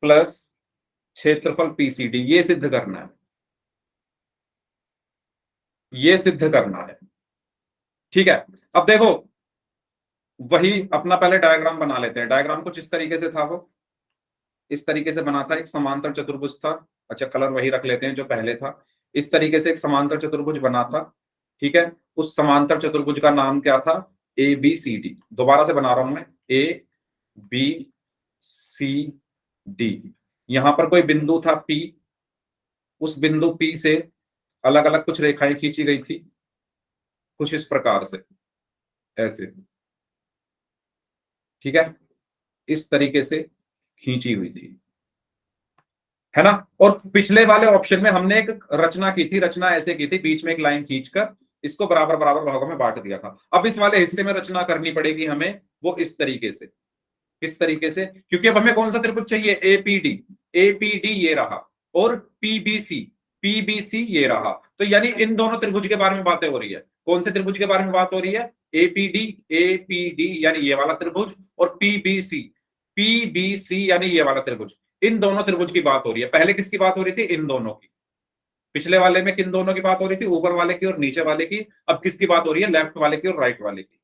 [SPEAKER 1] प्लस क्षेत्रफल पीसीडी। ये सिद्ध करना है, ये सिद्ध करना है। ठीक है, अब देखो, वही अपना पहले डायग्राम बना लेते हैं। डायग्राम कुछ इस तरीके से था, वो इस तरीके से बना था, एक समांतर चतुर्भुज था। अच्छा, कलर वही रख लेते हैं जो पहले था। इस तरीके से एक समांतर चतुर्भुज बना था। ठीक है, उस समांतर चतुर्भुज का नाम क्या था, ए बी सी डी। दोबारा से बना रहा हूं मैं, ए बी सी डी। यहां पर कोई बिंदु था पी, उस बिंदु पी से अलग अलग कुछ रेखाएं खींची गई थी, कुछ इस प्रकार से, ऐसे। ठीक है, इस तरीके से खींची हुई थी, है ना। और पिछले वाले ऑप्शन में हमने एक रचना की थी, रचना ऐसे की थी, बीच में एक लाइन खींचकर इसको बराबर बराबर भागों में बांट दिया था। अब इस वाले हिस्से में रचना करनी पड़ेगी हमें, वो इस तरीके से, किस तरीके से, क्योंकि अब हमें कौन सा त्रिभुज चाहिए, एपीडी। एपीडी ये रहा, और पीबीसी, पीबीसी ये रहा। तो यानी इन दोनों त्रिभुज के बारे में बातें हो रही है। कौन से त्रिभुज के बारे में बात हो रही है, एपीडी, एपीडी यानी ये वाला त्रिभुज, और पीबीसी, पीबीसी यानी ये वाला त्रिभुज। इन दोनों त्रिभुज की बात हो रही है। पहले किसकी बात हो रही थी, इन दोनों की। पिछले वाले में किन दोनों की बात हो रही थी, ऊपर वाले की और नीचे वाले की। अब किसकी बात हो रही है, लेफ्ट वाले की और राइट वाले की।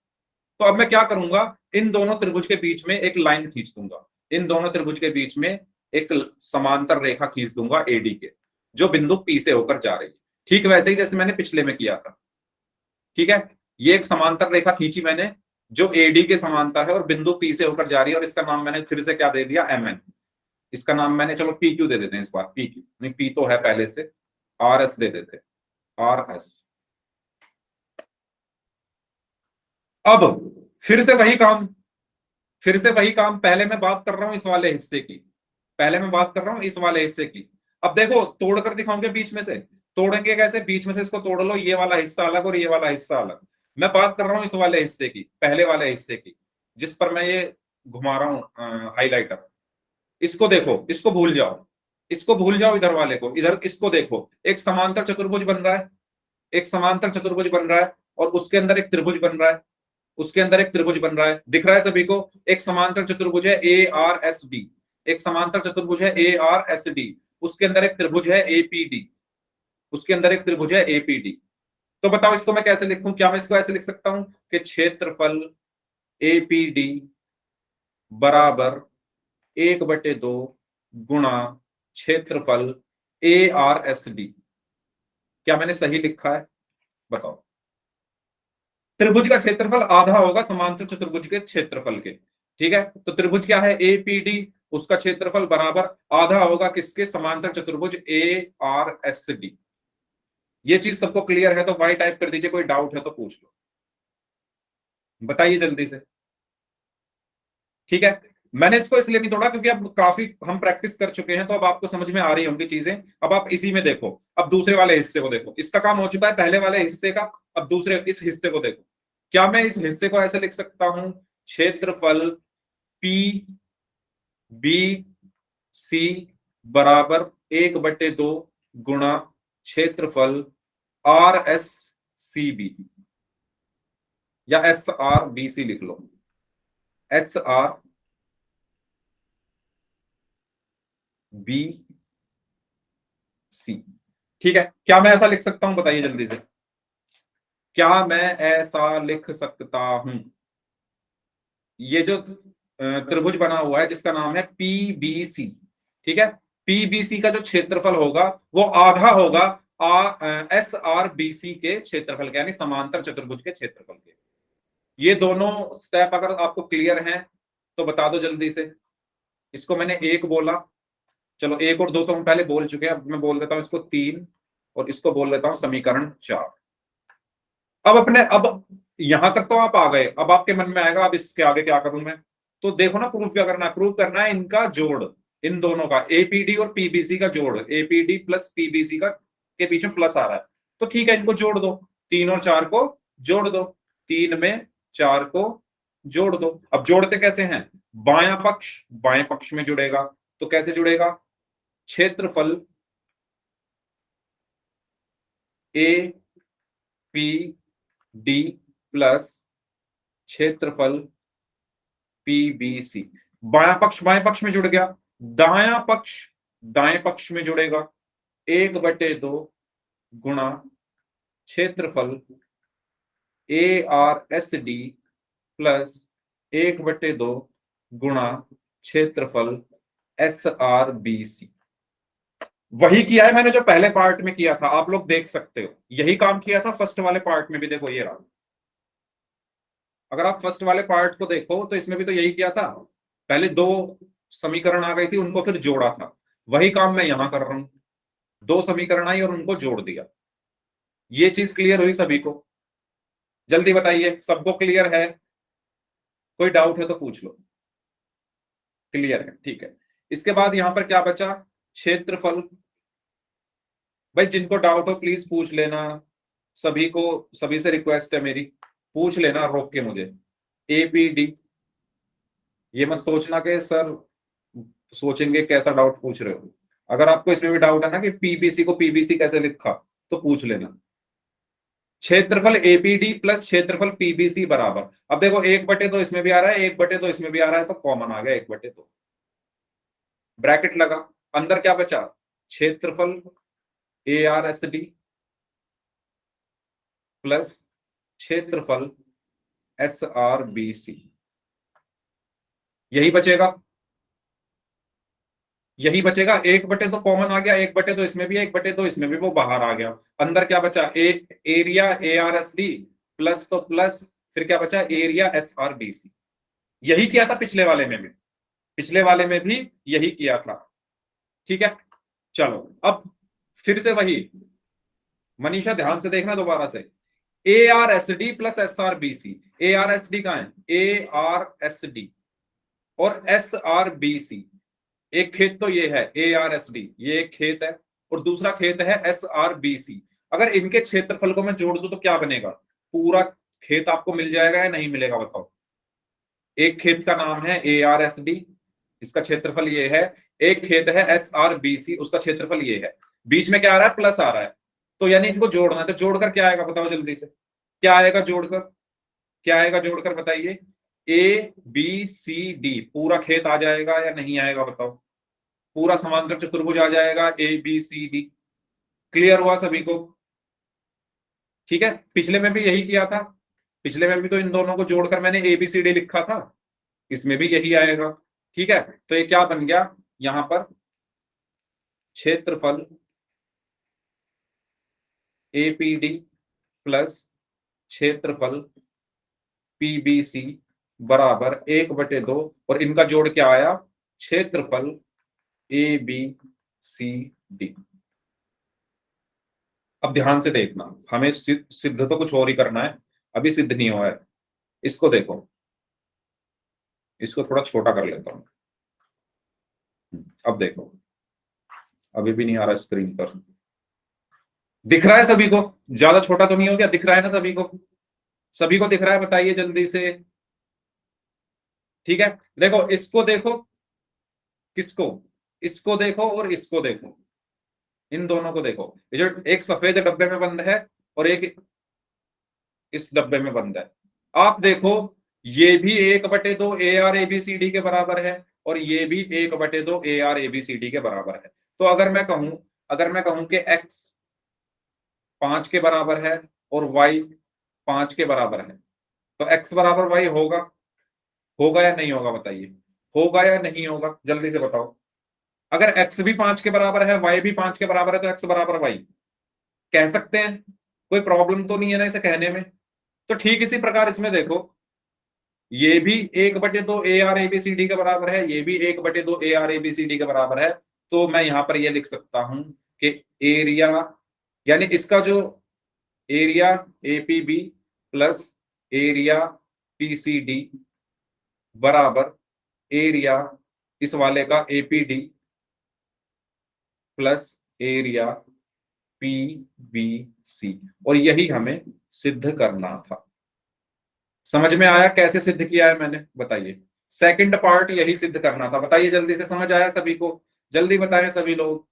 [SPEAKER 1] तो अब मैं क्या करूंगा, इन दोनों त्रिभुज के बीच में एक लाइन खींच दूंगा, इन दोनों त्रिभुज के बीच में एक समांतर रेखा खींच दूंगा एडी के, जो बिंदु पी से होकर जा रही है, ठीक वैसे ही जैसे मैंने पिछले में किया था। ठीक है, ये एक समांतर रेखा खींची मैंने जो एडी के समांतर है और बिंदु पी से होकर जा रही है, और इसका नाम मैंने फिर से क्या दे दिया, एम एन। इसका नाम मैंने, चलो पी क्यू दे देते हैं इस बार, पी क्यू नहीं, पी तो है पहले से, आर एस दे देते, आर एस। अब फिर से वही काम, फिर से वही काम, पहले मैं बात कर रहा हूं इस वाले हिस्से की, पहले मैं बात कर रहा हूं इस वाले हिस्से की। अब देखो तोड़कर दिखाऊंगे बीच में से, तोड़ेंगे कैसे, बीच में से इसको तोड़ लो, ये वाला हिस्सा अलग और ये वाला हिस्सा अलग। मैं बात कर रहा हूं इस वाले हिस्से की, पहले वाले हिस्से की, जिस पर मैं ये घुमा रहा हूं हाईलाइटर। इसको देखो, इसको भूल जाओ, इसको भूल जाओ, इधर वाले को, इधर इसको देखो, एक समांतर चतुर्भुज बन रहा है, एक समांतर चतुर्भुज बन रहा है, और उसके अंदर एक त्रिभुज बन रहा है, उसके अंदर एक त्रिभुज बन रहा है, दिख रहा है सभी को, एक समांतर चतुर्भुज है ए आर एस डी, एक समांतर चतुर्भुज है ए आर एस डी, उसके अंदर एक त्रिभुज है एपीडी, उसके अंदर एक त्रिभुज है एपीडी। तो बताओ इसको मैं कैसे लिखूं, क्या मैं इसको ऐसे लिख सकता हूं कि क्षेत्रफल एपीडी बराबर 1/2 गुणा क्षेत्रफल ए आर एस डी। क्या मैंने सही लिखा है, बताओ। त्रिभुज का क्षेत्रफल आधा होगा समांतर चतुर्भुज के क्षेत्रफल के, ठीक है, तो त्रिभुज क्या है एपीडी, उसका क्षेत्रफल बराबर आधा होगा किसके, समांतर चतुर्भुज ए आर एस डी। ये चीज सबको क्लियर है तो वाई टाइप कर दीजिए, कोई डाउट है तो पूछ लो, बताइए जल्दी से। ठीक है, मैंने इसको इसलिए नहीं तोड़ा क्योंकि अब काफी हम प्रैक्टिस कर चुके हैं, तो अब आपको समझ में आ रही होंगी चीजें। अब आप इसी में देखो, अब दूसरे वाले हिस्से को देखो, इसका काम हो चुका है पहले वाले हिस्से का, अब दूसरे इस हिस्से को देखो। क्या मैं इस हिस्से को ऐसे लिख सकता हूं, क्षेत्रफल पी बी सी बराबर 1/2 गुणा क्षेत्रफल आर एस सी बी, या एस आर बी सी लिख लो, एस आर बी सी। ठीक है, क्या मैं ऐसा लिख सकता हूं, बताइए जल्दी से, क्या मैं ऐसा लिख सकता हूं। ये जो त्रिभुज बना हुआ है जिसका नाम है पीबीसी, ठीक है, पीबीसी का जो क्षेत्रफल होगा वो आधा होगा एस आर बी सी के क्षेत्रफल के, यानी समांतर चतुर्भुज के क्षेत्रफल के। ये दोनों स्टेप अगर आपको क्लियर हैं तो बता दो जल्दी से। इसको मैंने एक बोला, चलो एक और दो तो हम पहले बोल चुके हैं, अब मैं बोल देता हूं इसको 3, और इसको बोल देता हूं समीकरण 4। अब यहां तक तो आप आ गए, अब आपके मन में आएगा अब इसके आगे क्या करूं मैं। तो देखो ना, प्रूफ क्या करना है, प्रूफ करना है इनका जोड़, इन दोनों का, एपीडी और पीबीसी का जोड़, एपीडी प्लस पीबीसी का के बीच में प्लस आ रहा है, तो ठीक है इनको जोड़ दो, 3 और 4 को जोड़ दो, 3 में 4 को जोड़ दो। अब जोड़ते कैसे हैं, बायां पक्ष बाएं पक्ष में जुड़ेगा, तो कैसे जुड़ेगा, क्षेत्रफल ए पी डी प्लस क्षेत्रफल पीबीसी, बायां पक्ष बाएं पक्ष में जुड़ गया, दायां पक्ष दाएं पक्ष में जुड़ेगा, 1/2 गुणा क्षेत्रफल A R S D plus 1/2 गुणा क्षेत्रफल एस आर बी सी। वही किया है मैंने जो पहले पार्ट में किया था, आप लोग देख सकते हो, यही काम किया था फर्स्ट वाले पार्ट में भी, देखो ये रहा। अगर आप फर्स्ट वाले पार्ट को देखो तो इसमें भी तो यही किया था, पहले 2 समीकरण आ गई थी, उनको फिर जोड़ा था, वही काम मैं यहां कर रहा हूं, 2 समीकरण आई और उनको जोड़ दिया। ये चीज क्लियर हुई सभी को, जल्दी बताइए, सबको क्लियर है, कोई डाउट है तो पूछ लो। क्लियर है, ठीक है। इसके बाद यहां पर क्या बचा, क्षेत्रफल। भाई जिनको डाउट हो प्लीज पूछ लेना, सभी को, सभी से रिक्वेस्ट है मेरी, पूछ लेना रोक के मुझे। एपीडी, ये मत सोचना कि सर सोचेंगे कैसा डाउट पूछ रहे हो, अगर आपको इसमें भी डाउट है ना कि पीबीसी को पीबीसी कैसे लिखा, तो पूछ लेना। क्षेत्रफल एपीडी प्लस क्षेत्रफल पीबीसी बराबर, अब देखो 1/2 इसमें भी आ रहा है, 1/2 इसमें भी आ रहा है, तो कॉमन आ गया 1/2, ब्रैकेट लगा, अंदर क्या बचा, क्षेत्रफल A R S D plus क्षेत्रफल SRBC, यही बचेगा, यही बचेगा। 1/2 कॉमन आ गया, 1/2 इसमें भी है, 1/2 इसमें भी, वो बाहर आ गया। अंदर क्या बचा, एरिया ARSD प्लस, तो प्लस, फिर क्या बचा, एरिया SRBC। यही किया था पिछले वाले में भी, पिछले वाले में भी यही किया था। ठीक है, चलो अब फिर से वही, मनीषा ध्यान से देखना दोबारा से, ARSD प्लस SRBC। ARSD कहां है, ARSD, और SRBC। एक खेत तो ये है ARSD, ये एक खेत है, और दूसरा खेत है SRBC। अगर इनके क्षेत्रफल को मैं जोड़ दूं तो क्या बनेगा, पूरा खेत आपको मिल जाएगा या नहीं मिलेगा, बताओ। एक खेत का नाम है ARSD, इसका क्षेत्रफल ये है। एक खेत है SRBC, उसका क्षेत्रफल ये है। बीच में क्या आ रहा है, प्लस आ रहा है, तो यानी इनको जोड़ना है। तो जोड़कर क्या आएगा, बताओ जल्दी से, क्या आएगा जोड़कर, क्या आएगा जोड़कर, बताइए। ABCD पूरा खेत आ जाएगा या नहीं आएगा, बताओ। पूरा समांतर चतुर्भुज आ जाएगा ABCD। क्लियर हुआ सभी को। ठीक है, पिछले में भी यही किया था, पिछले में भी तो इन दोनों को जोड़कर मैंने ABCD लिखा था, इसमें भी यही आएगा। ठीक है, तो ये क्या बन गया यहां पर, क्षेत्रफल APD प्लस क्षेत्रफल PBC बराबर 1/2, और इनका जोड़ क्या आया, क्षेत्रफल ABCD। अब ध्यान से देखना, हमें सिद्ध तो कुछ और ही करना है, अभी सिद्ध नहीं हुआ है। इसको देखो, इसको थोड़ा छोटा कर लेता हूं। अब देखो, अभी भी नहीं आ रहा स्क्रीन पर, दिख रहा है सभी को, ज्यादा छोटा तो नहीं हो गया, दिख रहा है ना सभी को, सभी को दिख रहा है, बताइए जल्दी से। ठीक है, देखो इसको देखो, किसको, इसको देखो और इसको देखो, इन दोनों को देखो। ये जो एक सफेद डब्बे में बंद है और एक इस डब्बे में बंद है, आप देखो, ये भी 1/2 ARABCD के बराबर है, और ये भी 1/2 ARABCD के बराबर है। तो अगर मैं कहूं, अगर मैं कहूं कि x 5 के बराबर है और y 5 के बराबर है, तो x बराबर y होगा, होगा या नहीं होगा, बताइए, होगा या नहीं होगा, जल्दी से बताओ। अगर x भी 5 के बराबर है, y भी 5 के बराबर है, तो x बराबर y कह सकते हैं, कोई प्रॉब्लम तो नहीं है ना इसे कहने में। तो ठीक इसी प्रकार इसमें देखो, ये भी 1/2 ARABCD के बराबर है, ये भी 1/2 ARABCD के बराबर है। तो मैं यहां पर ये लिख सकता हूं कि एरिया, यानी इसका जो area APB plus area PCD बराबर एरिया इस वाले का APD प्लस एरिया PBC, और यही हमें सिद्ध करना था। समझ में आया कैसे सिद्ध किया है मैंने, बताइए। सेकंड पार्ट यही सिद्ध करना था, बताइए जल्दी से, समझ आया सभी को, जल्दी बताएं सभी लोग,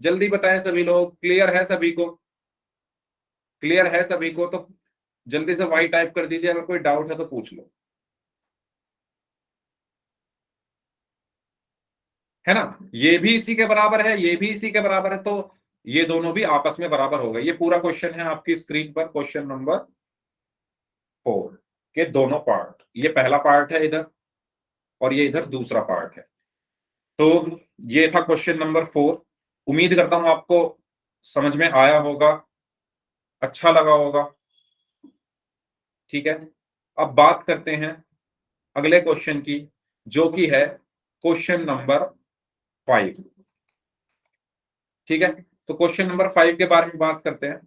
[SPEAKER 1] जल्दी बताएं सभी लोग, क्लियर है सभी को, क्लियर है सभी को, तो जल्दी से वाई टाइप कर दीजिए, अगर कोई डाउट है तो पूछ लो, है ना। ये भी इसी के बराबर है, ये भी इसी के बराबर है, तो ये दोनों भी आपस में बराबर हो गए। ये पूरा क्वेश्चन है आपकी स्क्रीन पर, क्वेश्चन नंबर 4 के दोनों पार्ट, ये पहला पार्ट है इधर, और ये इधर दूसरा पार्ट है। तो ये था क्वेश्चन नंबर 4। उम्मीद करता हूं आपको समझ में आया होगा, अच्छा लगा होगा। ठीक है, अब बात करते हैं अगले क्वेश्चन की, जो कि है क्वेश्चन नंबर 5। ठीक है, तो क्वेश्चन नंबर 5 के बारे में बात करते हैं।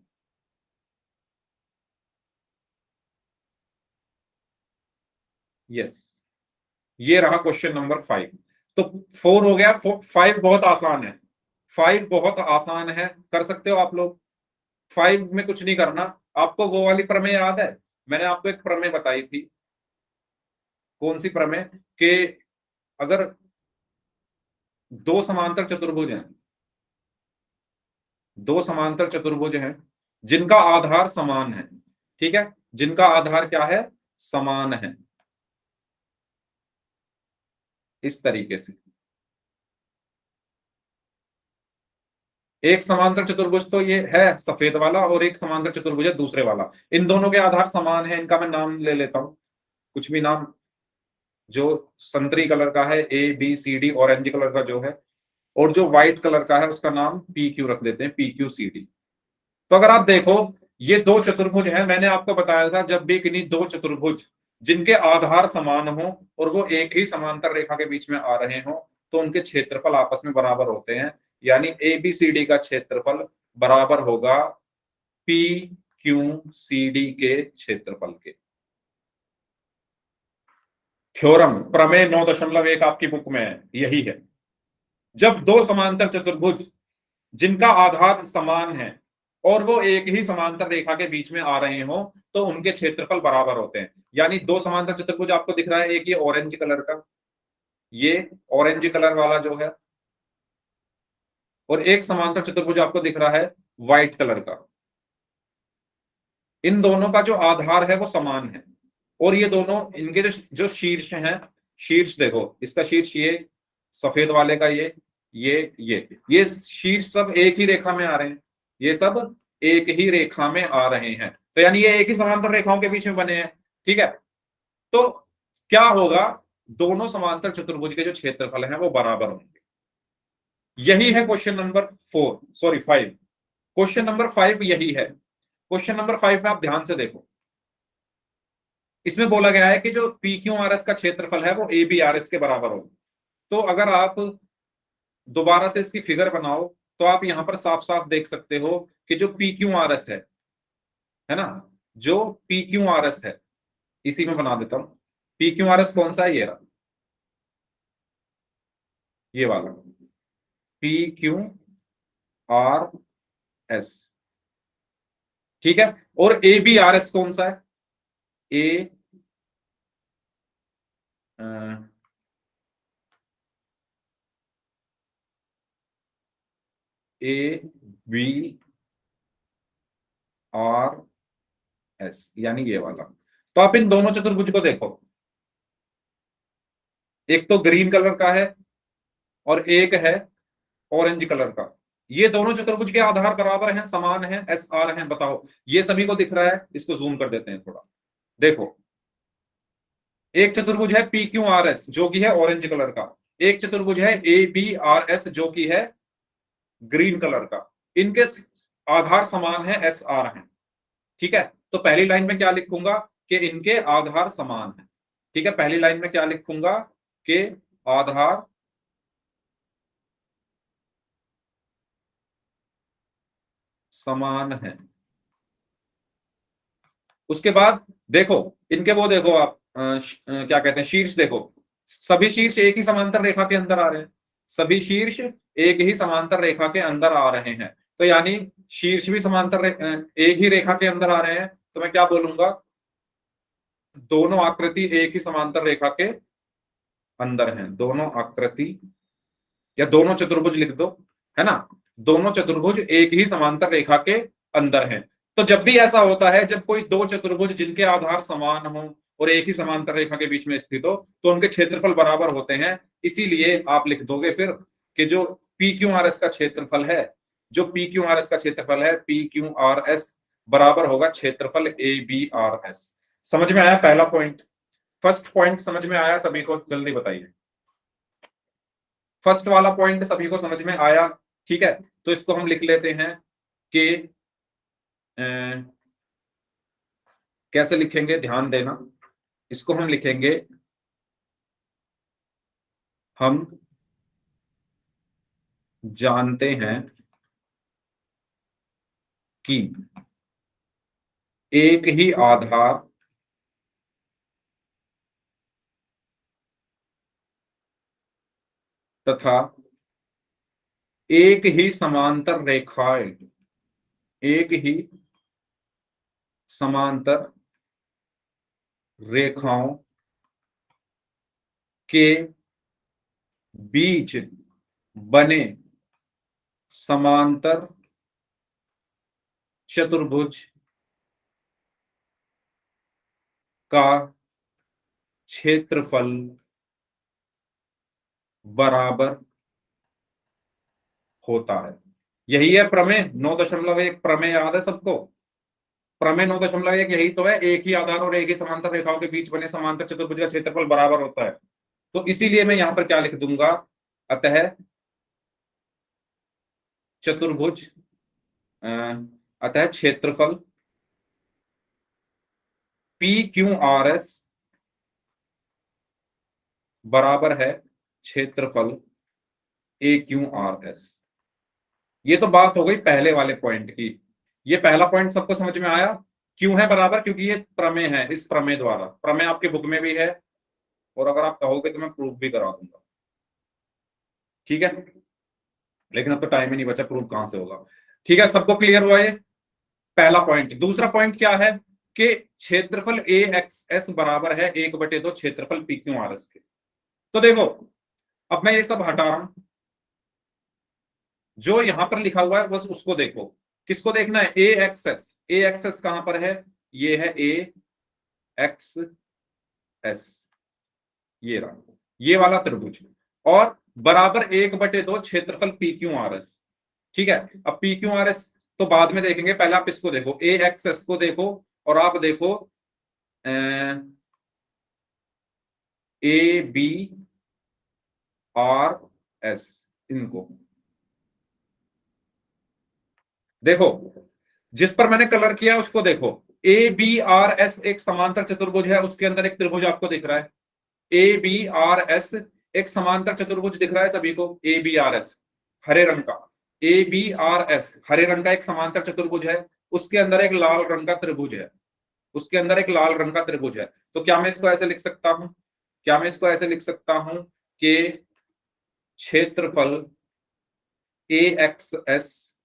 [SPEAKER 1] यस, ये रहा क्वेश्चन नंबर 5। तो 4 हो गया, 5 बहुत आसान है, 5 बहुत आसान है, कर सकते हो आप लोग। 5 में कुछ नहीं करना, आपको वो वाली प्रमेय याद है, मैंने आपको एक प्रमेय बताई थी। कौन सी प्रमेय, कि अगर दो समांतर चतुर्भुज हैं, दो समांतर चतुर्भुज हैं जिनका आधार समान है, ठीक है, जिनका आधार क्या है, समान है, इस तरीके से। एक समांतर चतुर्भुज तो ये है सफेद वाला, और एक समांतर चतुर्भुज है दूसरे वाला, इन दोनों के आधार समान है, इनका मैं नाम ले लेता हूं। कुछ भी नाम, जो संतरी कलर का है A B C D, orange colour का जो है, और जो व्हाइट कलर का है उसका नाम पी क्यू रख देते हैं, पी क्यू सी डी। तो अगर आप देखो ये दो चतुर्भुज हैं, मैंने आपको बताया था जब भी किन्हीं दो चतुर्भुज जिनके आधार समान हो और वो एक ही समांतर रेखा के बीच में आ रहे हो तो उनके क्षेत्रफल आपस में बराबर होते हैं, यानी ए बी सी डी का क्षेत्रफल बराबर होगा पी क्यू सी डी के क्षेत्रफल के। थ्योरम प्रमेय 9.1 आपकी बुक में है, यही है। जब दो समांतर चतुर्भुज जिनका आधार समान है और वो एक ही समांतर रेखा के बीच में आ रहे हो तो उनके क्षेत्रफल बराबर होते हैं। यानी दो समांतर चतुर्भुज आपको दिख रहा है, एक ये ऑरेंज कलर का, ये ऑरेंज कलर वाला जो है, और एक समांतर चतुर्भुज आपको दिख रहा है व्हाइट कलर का। इन दोनों का जो आधार है वो समान है और ये दोनों इनके जो शीर्ष हैं, शीर्ष देखो, इसका शीर्ष ये सफेद वाले का ये शीर्ष सब एक ही रेखा में आ रहे हैं, ये सब एक ही रेखा में आ रहे हैं, तो यानी ये एक ही समांतर रेखाओं के बीच में बने हैं। ठीक है, तो क्या होगा, दोनों समांतर चतुर्भुज के जो क्षेत्रफल हैं वो बराबर होंगे। यही है क्वेश्चन नंबर 5। क्वेश्चन नंबर 5 यही है। क्वेश्चन नंबर 5 में आप ध्यान से देखो, इसमें बोला गया है कि जो पी क्यू आर एस का क्षेत्रफल है वो ए बी आर एस के बराबर हो। तो अगर आप दोबारा से इसकी फिगर बनाओ तो आप यहां पर साफ साफ देख सकते हो कि जो पी क्यू आर एस है ना, जो पी क्यू आर एस है, इसी में बना देता हूं। पी क्यू आर एस कौन सा है, ये रहा, ये वाला पी क्यू आर एस। ठीक है, और ए बी आर एस कौन सा है, ए बी आर एस, यानी ये वाला। तो आप इन दोनों चतुर्भुज को देखो, एक तो ग्रीन कलर का है और एक है ऑरेंज कलर का। ये दोनों चतुर्भुज के आधार बराबर हैं, समान हैं, एस आर हैं। बताओ, ये सभी को दिख रहा है, इसको जूम कर देते हैं थोड़ा। देखो, एक चतुर्भुज है पी क्यू आर एस जो कि है ऑरेंज कलर का, एक चतुर्भुज है ए बी आर एस जो कि है ग्रीन कलर का। इनके आधार समान है, एस आर हैं। ठीक है, तो पहली लाइन में क्या लिखूंगा कि इनके आधार समान है। ठीक है, पहली लाइन में क्या लिखूंगा कि आधार समान है। उसके बाद देखो इनके वो देखो आप क्या कहते हैं, शीर्ष देखो, सभी शीर्ष एक ही समांतर रेखा के अंदर आ रहे हैं, सभी शीर्ष एक ही समांतर रेखा के अंदर आ रहे हैं। तो यानी शीर्ष भी समांतर एक ही रेखा के अंदर आ रहे हैं, तो मैं क्या बोलूंगा, दोनों आकृति एक ही समांतर रेखा के अंदर हैं। दोनों आकृति या दोनों चतुर्भुज लिख दो, है ना, दोनों चतुर्भुज एक ही समांतर रेखा के अंदर हैं। तो जब भी ऐसा होता है, जब कोई दो चतुर्भुज जिनके आधार समान हो और एक ही समांतर रेखा के बीच में स्थित हो तो उनके क्षेत्रफल बराबर होते हैं। इसीलिए आप लिख दोगे फिर कि जो पी क्यू आर एस का क्षेत्रफल है, जो पी क्यू आर एस का क्षेत्रफल है, पी क्यू आर एस बराबर होगा क्षेत्रफल ए बी आर एस। समझ में आया पहला पॉइंट? फर्स्ट पॉइंट समझ में आया सभी को? जल्दी बताइए, फर्स्ट वाला पॉइंट सभी को समझ में आया? ठीक है, तो इसको हम लिख लेते हैं कि कैसे लिखेंगे, ध्यान देना। इसको हम लिखेंगे, हम जानते हैं कि एक ही आधार तथा एक ही समांतर रेखाएं, एक ही समांतर रेखाओं के बीच बने समांतर चतुर्भुज का क्षेत्रफल बराबर होता है। यही है प्रमेय 9.1 प्रमेय। याद है सबको? प्रमेय 9.1 यही तो है, एक ही आधार और एक ही समांतर रेखाओं के बीच बने समांतर चतुर्भुज का क्षेत्रफल बराबर होता है। तो इसीलिए मैं यहां पर क्या लिख दूंगा, अतः चतुर्भुज अतः क्षेत्रफल पी क्यू आर एस बराबर है क्षेत्रफल ए क्यू आर एस। ये तो बात हो गई पहले वाले पॉइंट की। ये पहला पॉइंट सबको समझ में आया? क्यों है बराबर? क्योंकि ये प्रमेय है, इस प्रमेय द्वारा, प्रमेय आपके बुक में भी है और अगर आप कहोगे तो मैं प्रूफ भी करा दूंगा। ठीक है, लेकिन अब तो टाइम ही नहीं बचा, प्रूफ कहां से होगा। ठीक है, सबको क्लियर हुआ ये पहला पॉइंट। दूसरा पॉइंट क्या है कि क्षेत्रफल ए एक्स एस बराबर है 1/2 क्षेत्रफल पी क्यू आर एस के। तो देखो, अब मैं ये सब हटा रहा हूं, जो यहां पर लिखा हुआ है बस उसको देखो। किसको देखना है? ए एक्स एस। ए एक्स एस कहां पर है? ये है ए एक्स एस, ये रहा, ये वाला त्रिभुज, और बराबर 1/2 क्षेत्रफल पी क्यू आर एस। ठीक है, अब पी क्यू आर एस तो बाद में देखेंगे, पहले आप इसको देखो, ए एक्स एस को देखो, और आप देखो ए बी आर एस, इनको देखो, जिस पर मैंने कलर किया उसको देखो। ए बी आर एस एक समांतर चतुर्भुज है, उसके अंदर एक त्रिभुज आपको दिख रहा है। ए बी आर एस एक समांतर चतुर्भुज दिख रहा है सभी को, ए बी आर एस हरे रंग का, ए बी आर एस हरे रंग का एक समांतर चतुर्भुज है, उसके अंदर एक लाल रंग का त्रिभुज है, उसके अंदर एक लाल रंग का त्रिभुज है। तो क्या मैं इसको ऐसे लिख सकता हूं, क्या मैं इसको ऐसे लिख सकता हूं कि क्षेत्रफल ए एक्स एस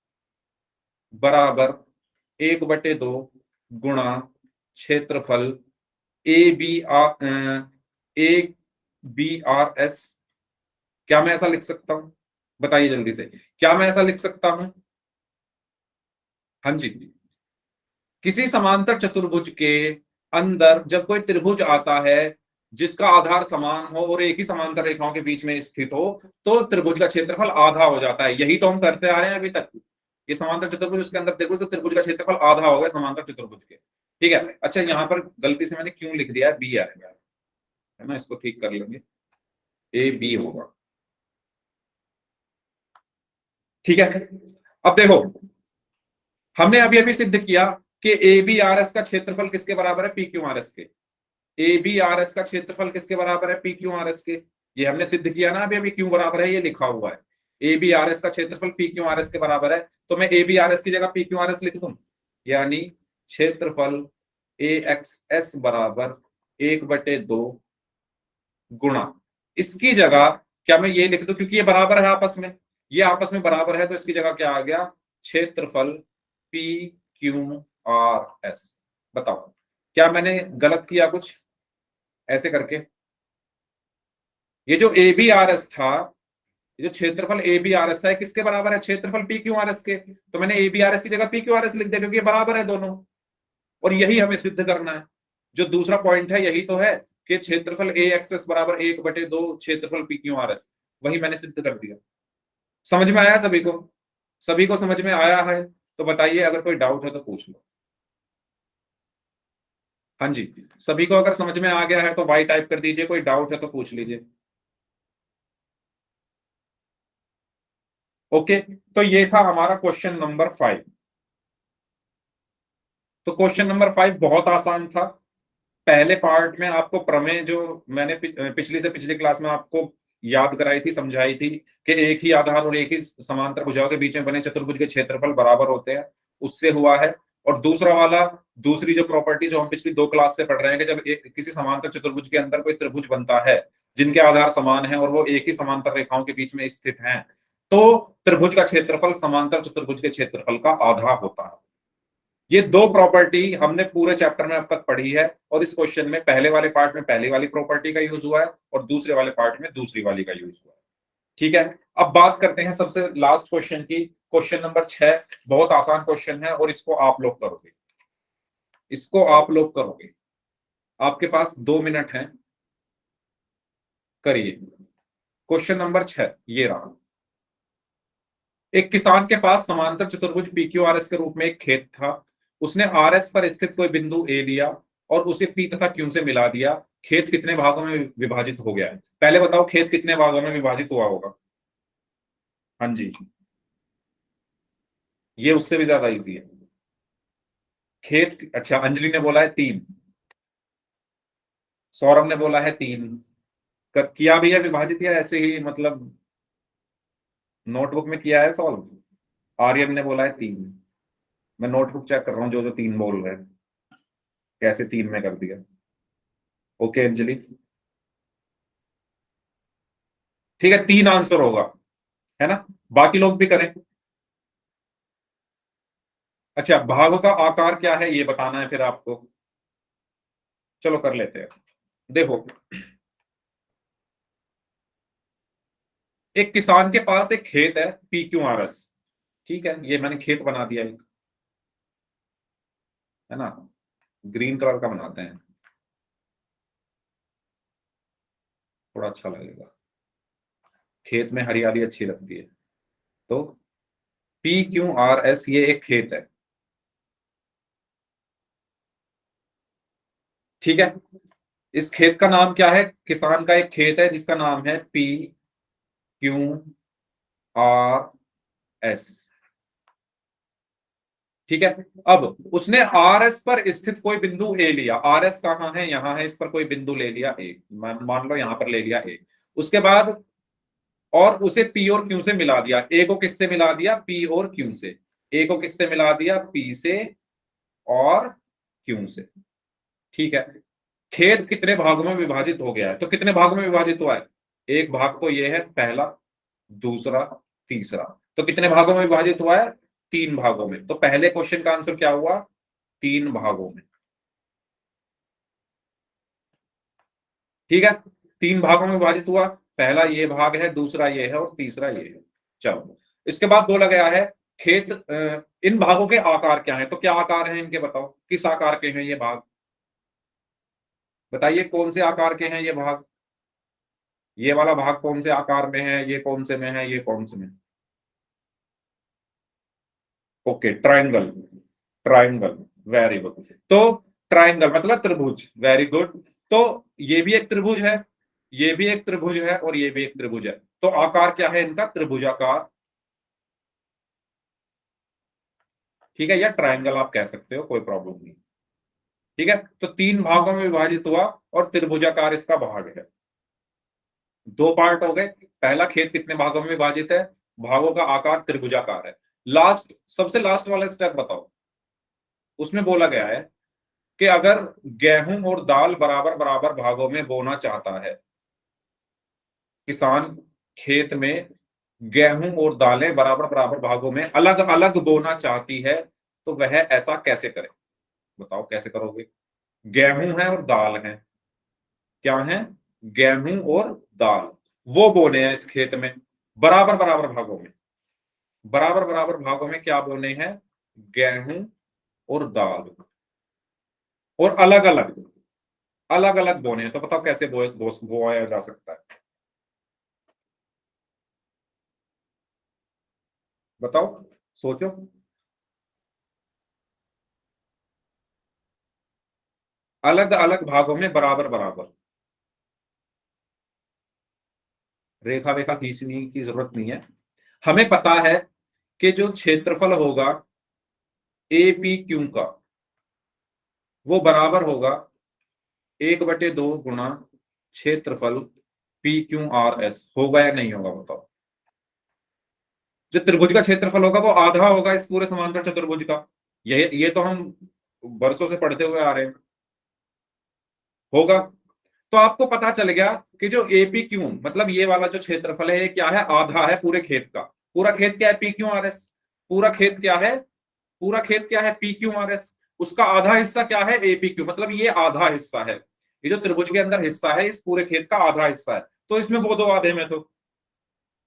[SPEAKER 1] बराबर 1/2 गुणा क्षेत्रफल ए बी आर एस। क्या मैं ऐसा लिख सकता हूं? बताइए जल्दी से, क्या मैं ऐसा लिख सकता हूं? हाँ जी, किसी समांतर चतुर्भुज के अंदर जब कोई त्रिभुज आता है जिसका आधार समान हो और एक ही समांतर रेखाओं के बीच में स्थित हो, तो त्रिभुज का क्षेत्रफल आधा हो जाता है। यही तो हम करते आ रहे हैं अभी तक। ये समांतर चतुर्भुज, उसके अंदर त्रिभुज, तो त्रिभुज का क्षेत्रफल आधा हो गया समांतर चतुर्भुज के। ठीक है, अच्छा यहाँ पर गलती से मैंने क्यों लिख दिया है, बी आएगा, है ना, इसको ठीक कर लेंगे, ए बी होगा। ठीक है, अब देखो, हमने अभी अभी सिद्ध किया कि ए बी आर एस का क्षेत्रफल किसके बराबर है? पी क्यू आर एस के। ए बी आर एस का क्षेत्रफल किसके बराबर है? पी क्यू आर एस के। ये हमने सिद्ध किया ना अभी अभी, क्यों बराबर है ये लिखा हुआ है। ए बी आर एस का क्षेत्रफल पी क्यू आर एस के बराबर है, तो मैं ए बी आर एस की जगह पी क्यू आर एस लिख दूं, यानी क्षेत्रफल ए एक्स एस बराबर 1/2 गुणा, इसकी जगह क्या मैं ये लिख दूं, क्योंकि ये बराबर है आपस में, ये आपस में बराबर है, तो इसकी जगह क्या आ गया? क्षेत्रफल पी क्यू आर एस। बताओ, क्या मैंने गलत किया कुछ ऐसे करके? ये जो ए बी आर एस था, ये जो क्षेत्रफल ए बी आर एस था, किसके बराबर है? क्षेत्रफल पी क्यू आर एस के। तो मैंने ए बी आर एस की जगह पी क्यू आर एस लिख दिया, क्योंकि ये बराबर है दोनों, और यही हमें सिद्ध करना है। जो दूसरा पॉइंट है यही तो है कि क्षेत्रफल ए एक्स एस बराबर 1/2 क्षेत्रफल पी क्यू आर एस, वही मैंने सिद्ध कर दिया। समझ में आया सभी को? सभी को समझ में आया है तो बताइए, अगर कोई डाउट है तो पूछ लो। हाँ जी, सभी को अगर समझ में आ गया है तो वाई टाइप कर दीजिए, कोई डाउट है तो पूछ लीजिए। ओके, तो ये था हमारा क्वेश्चन नंबर 5। तो क्वेश्चन नंबर 5 बहुत आसान था। पहले पार्ट में आपको प्रमेय जो मैंने पिछली से पिछली क्लास में आपको याद कराई थी, समझाई थी कि एक ही आधार और एक ही समांतर भुजाओं के बीच में बने चतुर्भुज के क्षेत्रफल बराबर होते हैं, उससे हुआ है। और दूसरा वाला, दूसरी जो प्रॉपर्टी जो हम पिछली 2 क्लास से पढ़ रहे हैं कि जब किसी समांतर चतुर्भुज के अंदर कोई त्रिभुज बनता है जिनके आधार समान है और वो एक ही समांतर रेखाओं के बीच में स्थित हैं, तो त्रिभुज का क्षेत्रफल समांतर चतुर्भुज के क्षेत्रफल का आधा होता है। ये 2 प्रॉपर्टी हमने पूरे चैप्टर में अब तक पढ़ी है, और इस क्वेश्चन में पहले वाले पार्ट में पहली वाली प्रॉपर्टी का यूज हुआ है और दूसरे वाले पार्ट में दूसरी वाली का यूज हुआ है। ठीक है, अब बात करते हैं सबसे लास्ट क्वेश्चन की, क्वेश्चन नंबर 6। बहुत आसान क्वेश्चन है और इसको आप लोग करोगे, इसको आप लोग करोगे, आपके पास 2 मिनट हैं, करिए। क्वेश्चन नंबर 6 ये रहा। एक किसान के पास समांतर चतुर्भुज पी क्यू आर एस के रूप में एक खेत था, उसने आर एस पर स्थित कोई बिंदु ए लिया और उसे पी तथा क्यू से मिला दिया। खेत कितने भागों में विभाजित हो गया है? पहले बताओ खेत कितने भागों में विभाजित हुआ होगा? हाँ जी, ये उससे भी ज्यादा इजी है। खेत, अच्छा अंजलि ने बोला है 3, सौरभ ने बोला है 3, किया भी है विभाजित या ऐसे ही मतलब नोटबुक में किया है सॉल्व? आर्यन ने बोला है 3। मैं नोटबुक चेक कर रहा हूँ, जो जो 3 बोल रहे हैं कैसे 3 में कर दिया। ओके अंजलि, ठीक है 3 आंसर होगा, है ना? बाकी लोग भी करें। अच्छा, भागों का आकार क्या है ये बताना है फिर आपको। चलो कर लेते हैं। देखो, एक किसान के पास एक खेत है PQRS, ठीक है, ये मैंने खेत बना दिया एक, है ना, ग्रीन कलर का बनाते हैं, थोड़ा अच्छा लगेगा, खेत में हरियाली अच्छी लगती है। तो PQRS ये एक खेत है, ठीक है। इस खेत का नाम क्या है? किसान का एक खेत है जिसका नाम है PQRS, ठीक है। अब उसने आर एस पर स्थित कोई बिंदु ए लिया, आर एस कहां है? यहां है, इस पर कोई बिंदु ले लिया ए, मान लो यहां पर ले लिया ए। उसके बाद और उसे पी और क्यू से मिला दिया। ए को किससे मिला दिया? पी और क्यू से। ए को किससे मिला दिया? पी से और क्यू से, ठीक है। खेत कितने भागों में विभाजित हो गया है? तो कितने भागों में विभाजित हुआ है? एक भाग तो ये है पहला, दूसरा, तीसरा। तो कितने भागों में विभाजित हुआ है? 3 भागों में। तो पहले क्वेश्चन का आंसर क्या हुआ? 3 भागों में, ठीक है। 3 भागों में विभाजित हुआ, पहला ये भाग है, दूसरा ये है और तीसरा ये है। चलो, इसके बाद बोला गया है खेत इन भागों के आकार क्या है? तो क्या आकार हैं इनके, बताओ किस आकार के हैं ये भाग? बताइए कौन से आकार के हैं ये भाग? ये वाला भाग कौन से आकार में है, ये कौन से में है, ये कौन से में? Okay, triangle, triangle, very good. तो ट्राइंगल मतलब त्रिभुज, वेरी गुड। तो ये भी एक त्रिभुज है, ये भी एक त्रिभुज है और ये भी एक त्रिभुज है। तो आकार क्या है इनका? त्रिभुजाकार, ठीक है, या ट्राइंगल आप कह सकते हो, कोई प्रॉब्लम नहीं, ठीक है। तो 3 भागों में विभाजित हुआ और त्रिभुजाकार इसका भाग है। 2 पार्ट हो गए। पहला, खेत कितने भागों में विभाजित है, भागों का आकार त्रिभुजाकार है। लास्ट, सबसे लास्ट वाला स्टेप बताओ। उसमें बोला गया है कि अगर गेहूं और दाल बराबर बराबर भागों में बोना चाहता है, किसान खेत में गेहूं और दालें बराबर बराबर भागों में अलग अलग बोना चाहती है, तो वह ऐसा कैसे करे? बताओ कैसे करोगे? गेहूं है और दाल है, क्या है? गेहूं और दाल, वो बोने हैं इस खेत में बराबर बराबर भागों में। बराबर बराबर भागों में क्या बोने हैं? गेहूं और दाल, और अलग अलग, अलग अलग बोने हैं। तो बताओ कैसे बोया जा सकता है? बताओ, सोचो। अलग अलग भागों में बराबर बराबर, रेखा वेखा खींचने की जरूरत नहीं है। हमें पता है कि जो क्षेत्रफल होगा APQ का, वो बराबर होगा 1/2 गुना क्षेत्रफल PQRS। होगा या नहीं होगा बताओ? जो त्रिभुज का क्षेत्रफल होगा वो आधा होगा इस पूरे समांतर चतुर्भुज का। ये तो हम वर्षों से पढ़ते हुए आ रहे हैं, होगा। तो आपको पता चल गया कि जो APQ मतलब ये वाला जो क्षेत्रफल है, ये क्या है? आधा है पूरे खेत का। पूरा खेत क्या है? PQRS। पूरा खेत क्या है? पूरा खेत क्या है? PQRS। उसका आधा हिस्सा क्या है? APQ, मतलब ये आधा हिस्सा है, ये जो त्रिभुज के अंदर हिस्सा है, इस पूरे खेत का आधा हिस्सा है। तो इसमें बो दो आधे में, तो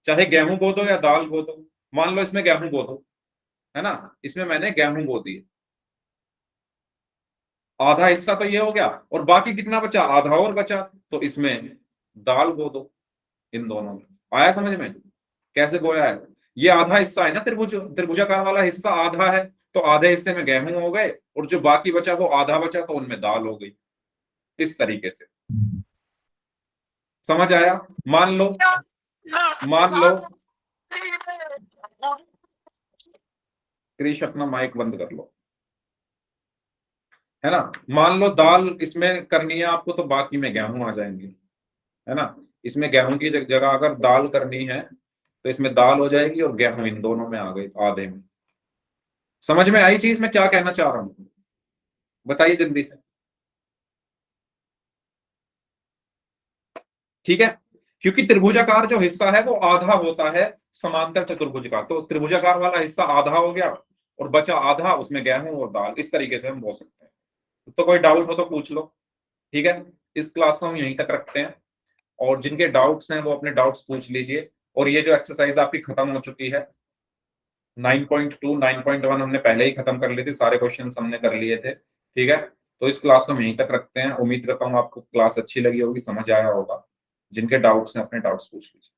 [SPEAKER 1] चाहे गेहूं बो दो या दाल बो दो। मान लो इसमें गेहूं बो दो, है ना, इसमें मैंने गेहूं बो दी, आधा हिस्सा तो ये हो गया, और बाकी कितना बचा? आधा और बचा, तो इसमें दाल बो दो, इन दोनों में। आया समझ में कैसे बोया है? ये आधा हिस्सा है ना त्रिभुज, त्रिभुजाकार वाला हिस्सा आधा है, तो आधे हिस्से में गेहूं हो गए और जो बाकी बचा वो आधा बचा तो उनमें दाल हो गई। इस तरीके से समझ आया? मान लो क्रिश अपना माइक बंद कर लो, है ना। मान लो दाल इसमें करनी है आपको तो बाकी में गेहूं आ जाएंगे, है ना। इसमें गेहूं की जगह अगर दाल करनी है तो इसमें दाल हो जाएगी और गेहूं इन दोनों में आ गई, आधे में। समझ में आई चीज मैं क्या कहना चाह रहा हूं? बताइए जल्दी से। ठीक है, क्योंकि त्रिभुजाकार जो हिस्सा है वो आधा होता है समांतर चतुर्भुज का, तो त्रिभुजाकार वाला हिस्सा आधा हो गया और बचा आधा, उसमें गेहूं और दाल। इस तरीके से हम बोल सकते हैं। तो कोई डाउट हो तो पूछ लो। ठीक है, इस क्लास को हम यहीं तक रखते हैं और जिनके डाउट्स हैं वो अपने डाउट्स पूछ लीजिए। और ये जो एक्सरसाइज आपकी खत्म हो चुकी है 9.2 9.1 हमने पहले ही खत्म कर ली थी, सारे क्वेश्चन हमने कर लिए थे। ठीक है, तो इस क्लास को हम यहीं तक रखते हैं। उम्मीद करता हूँ आपको क्लास अच्छी लगी होगी, समझ आया होगा। जिनके डाउट्स हैं अपने डाउट्स पूछ लीजिए।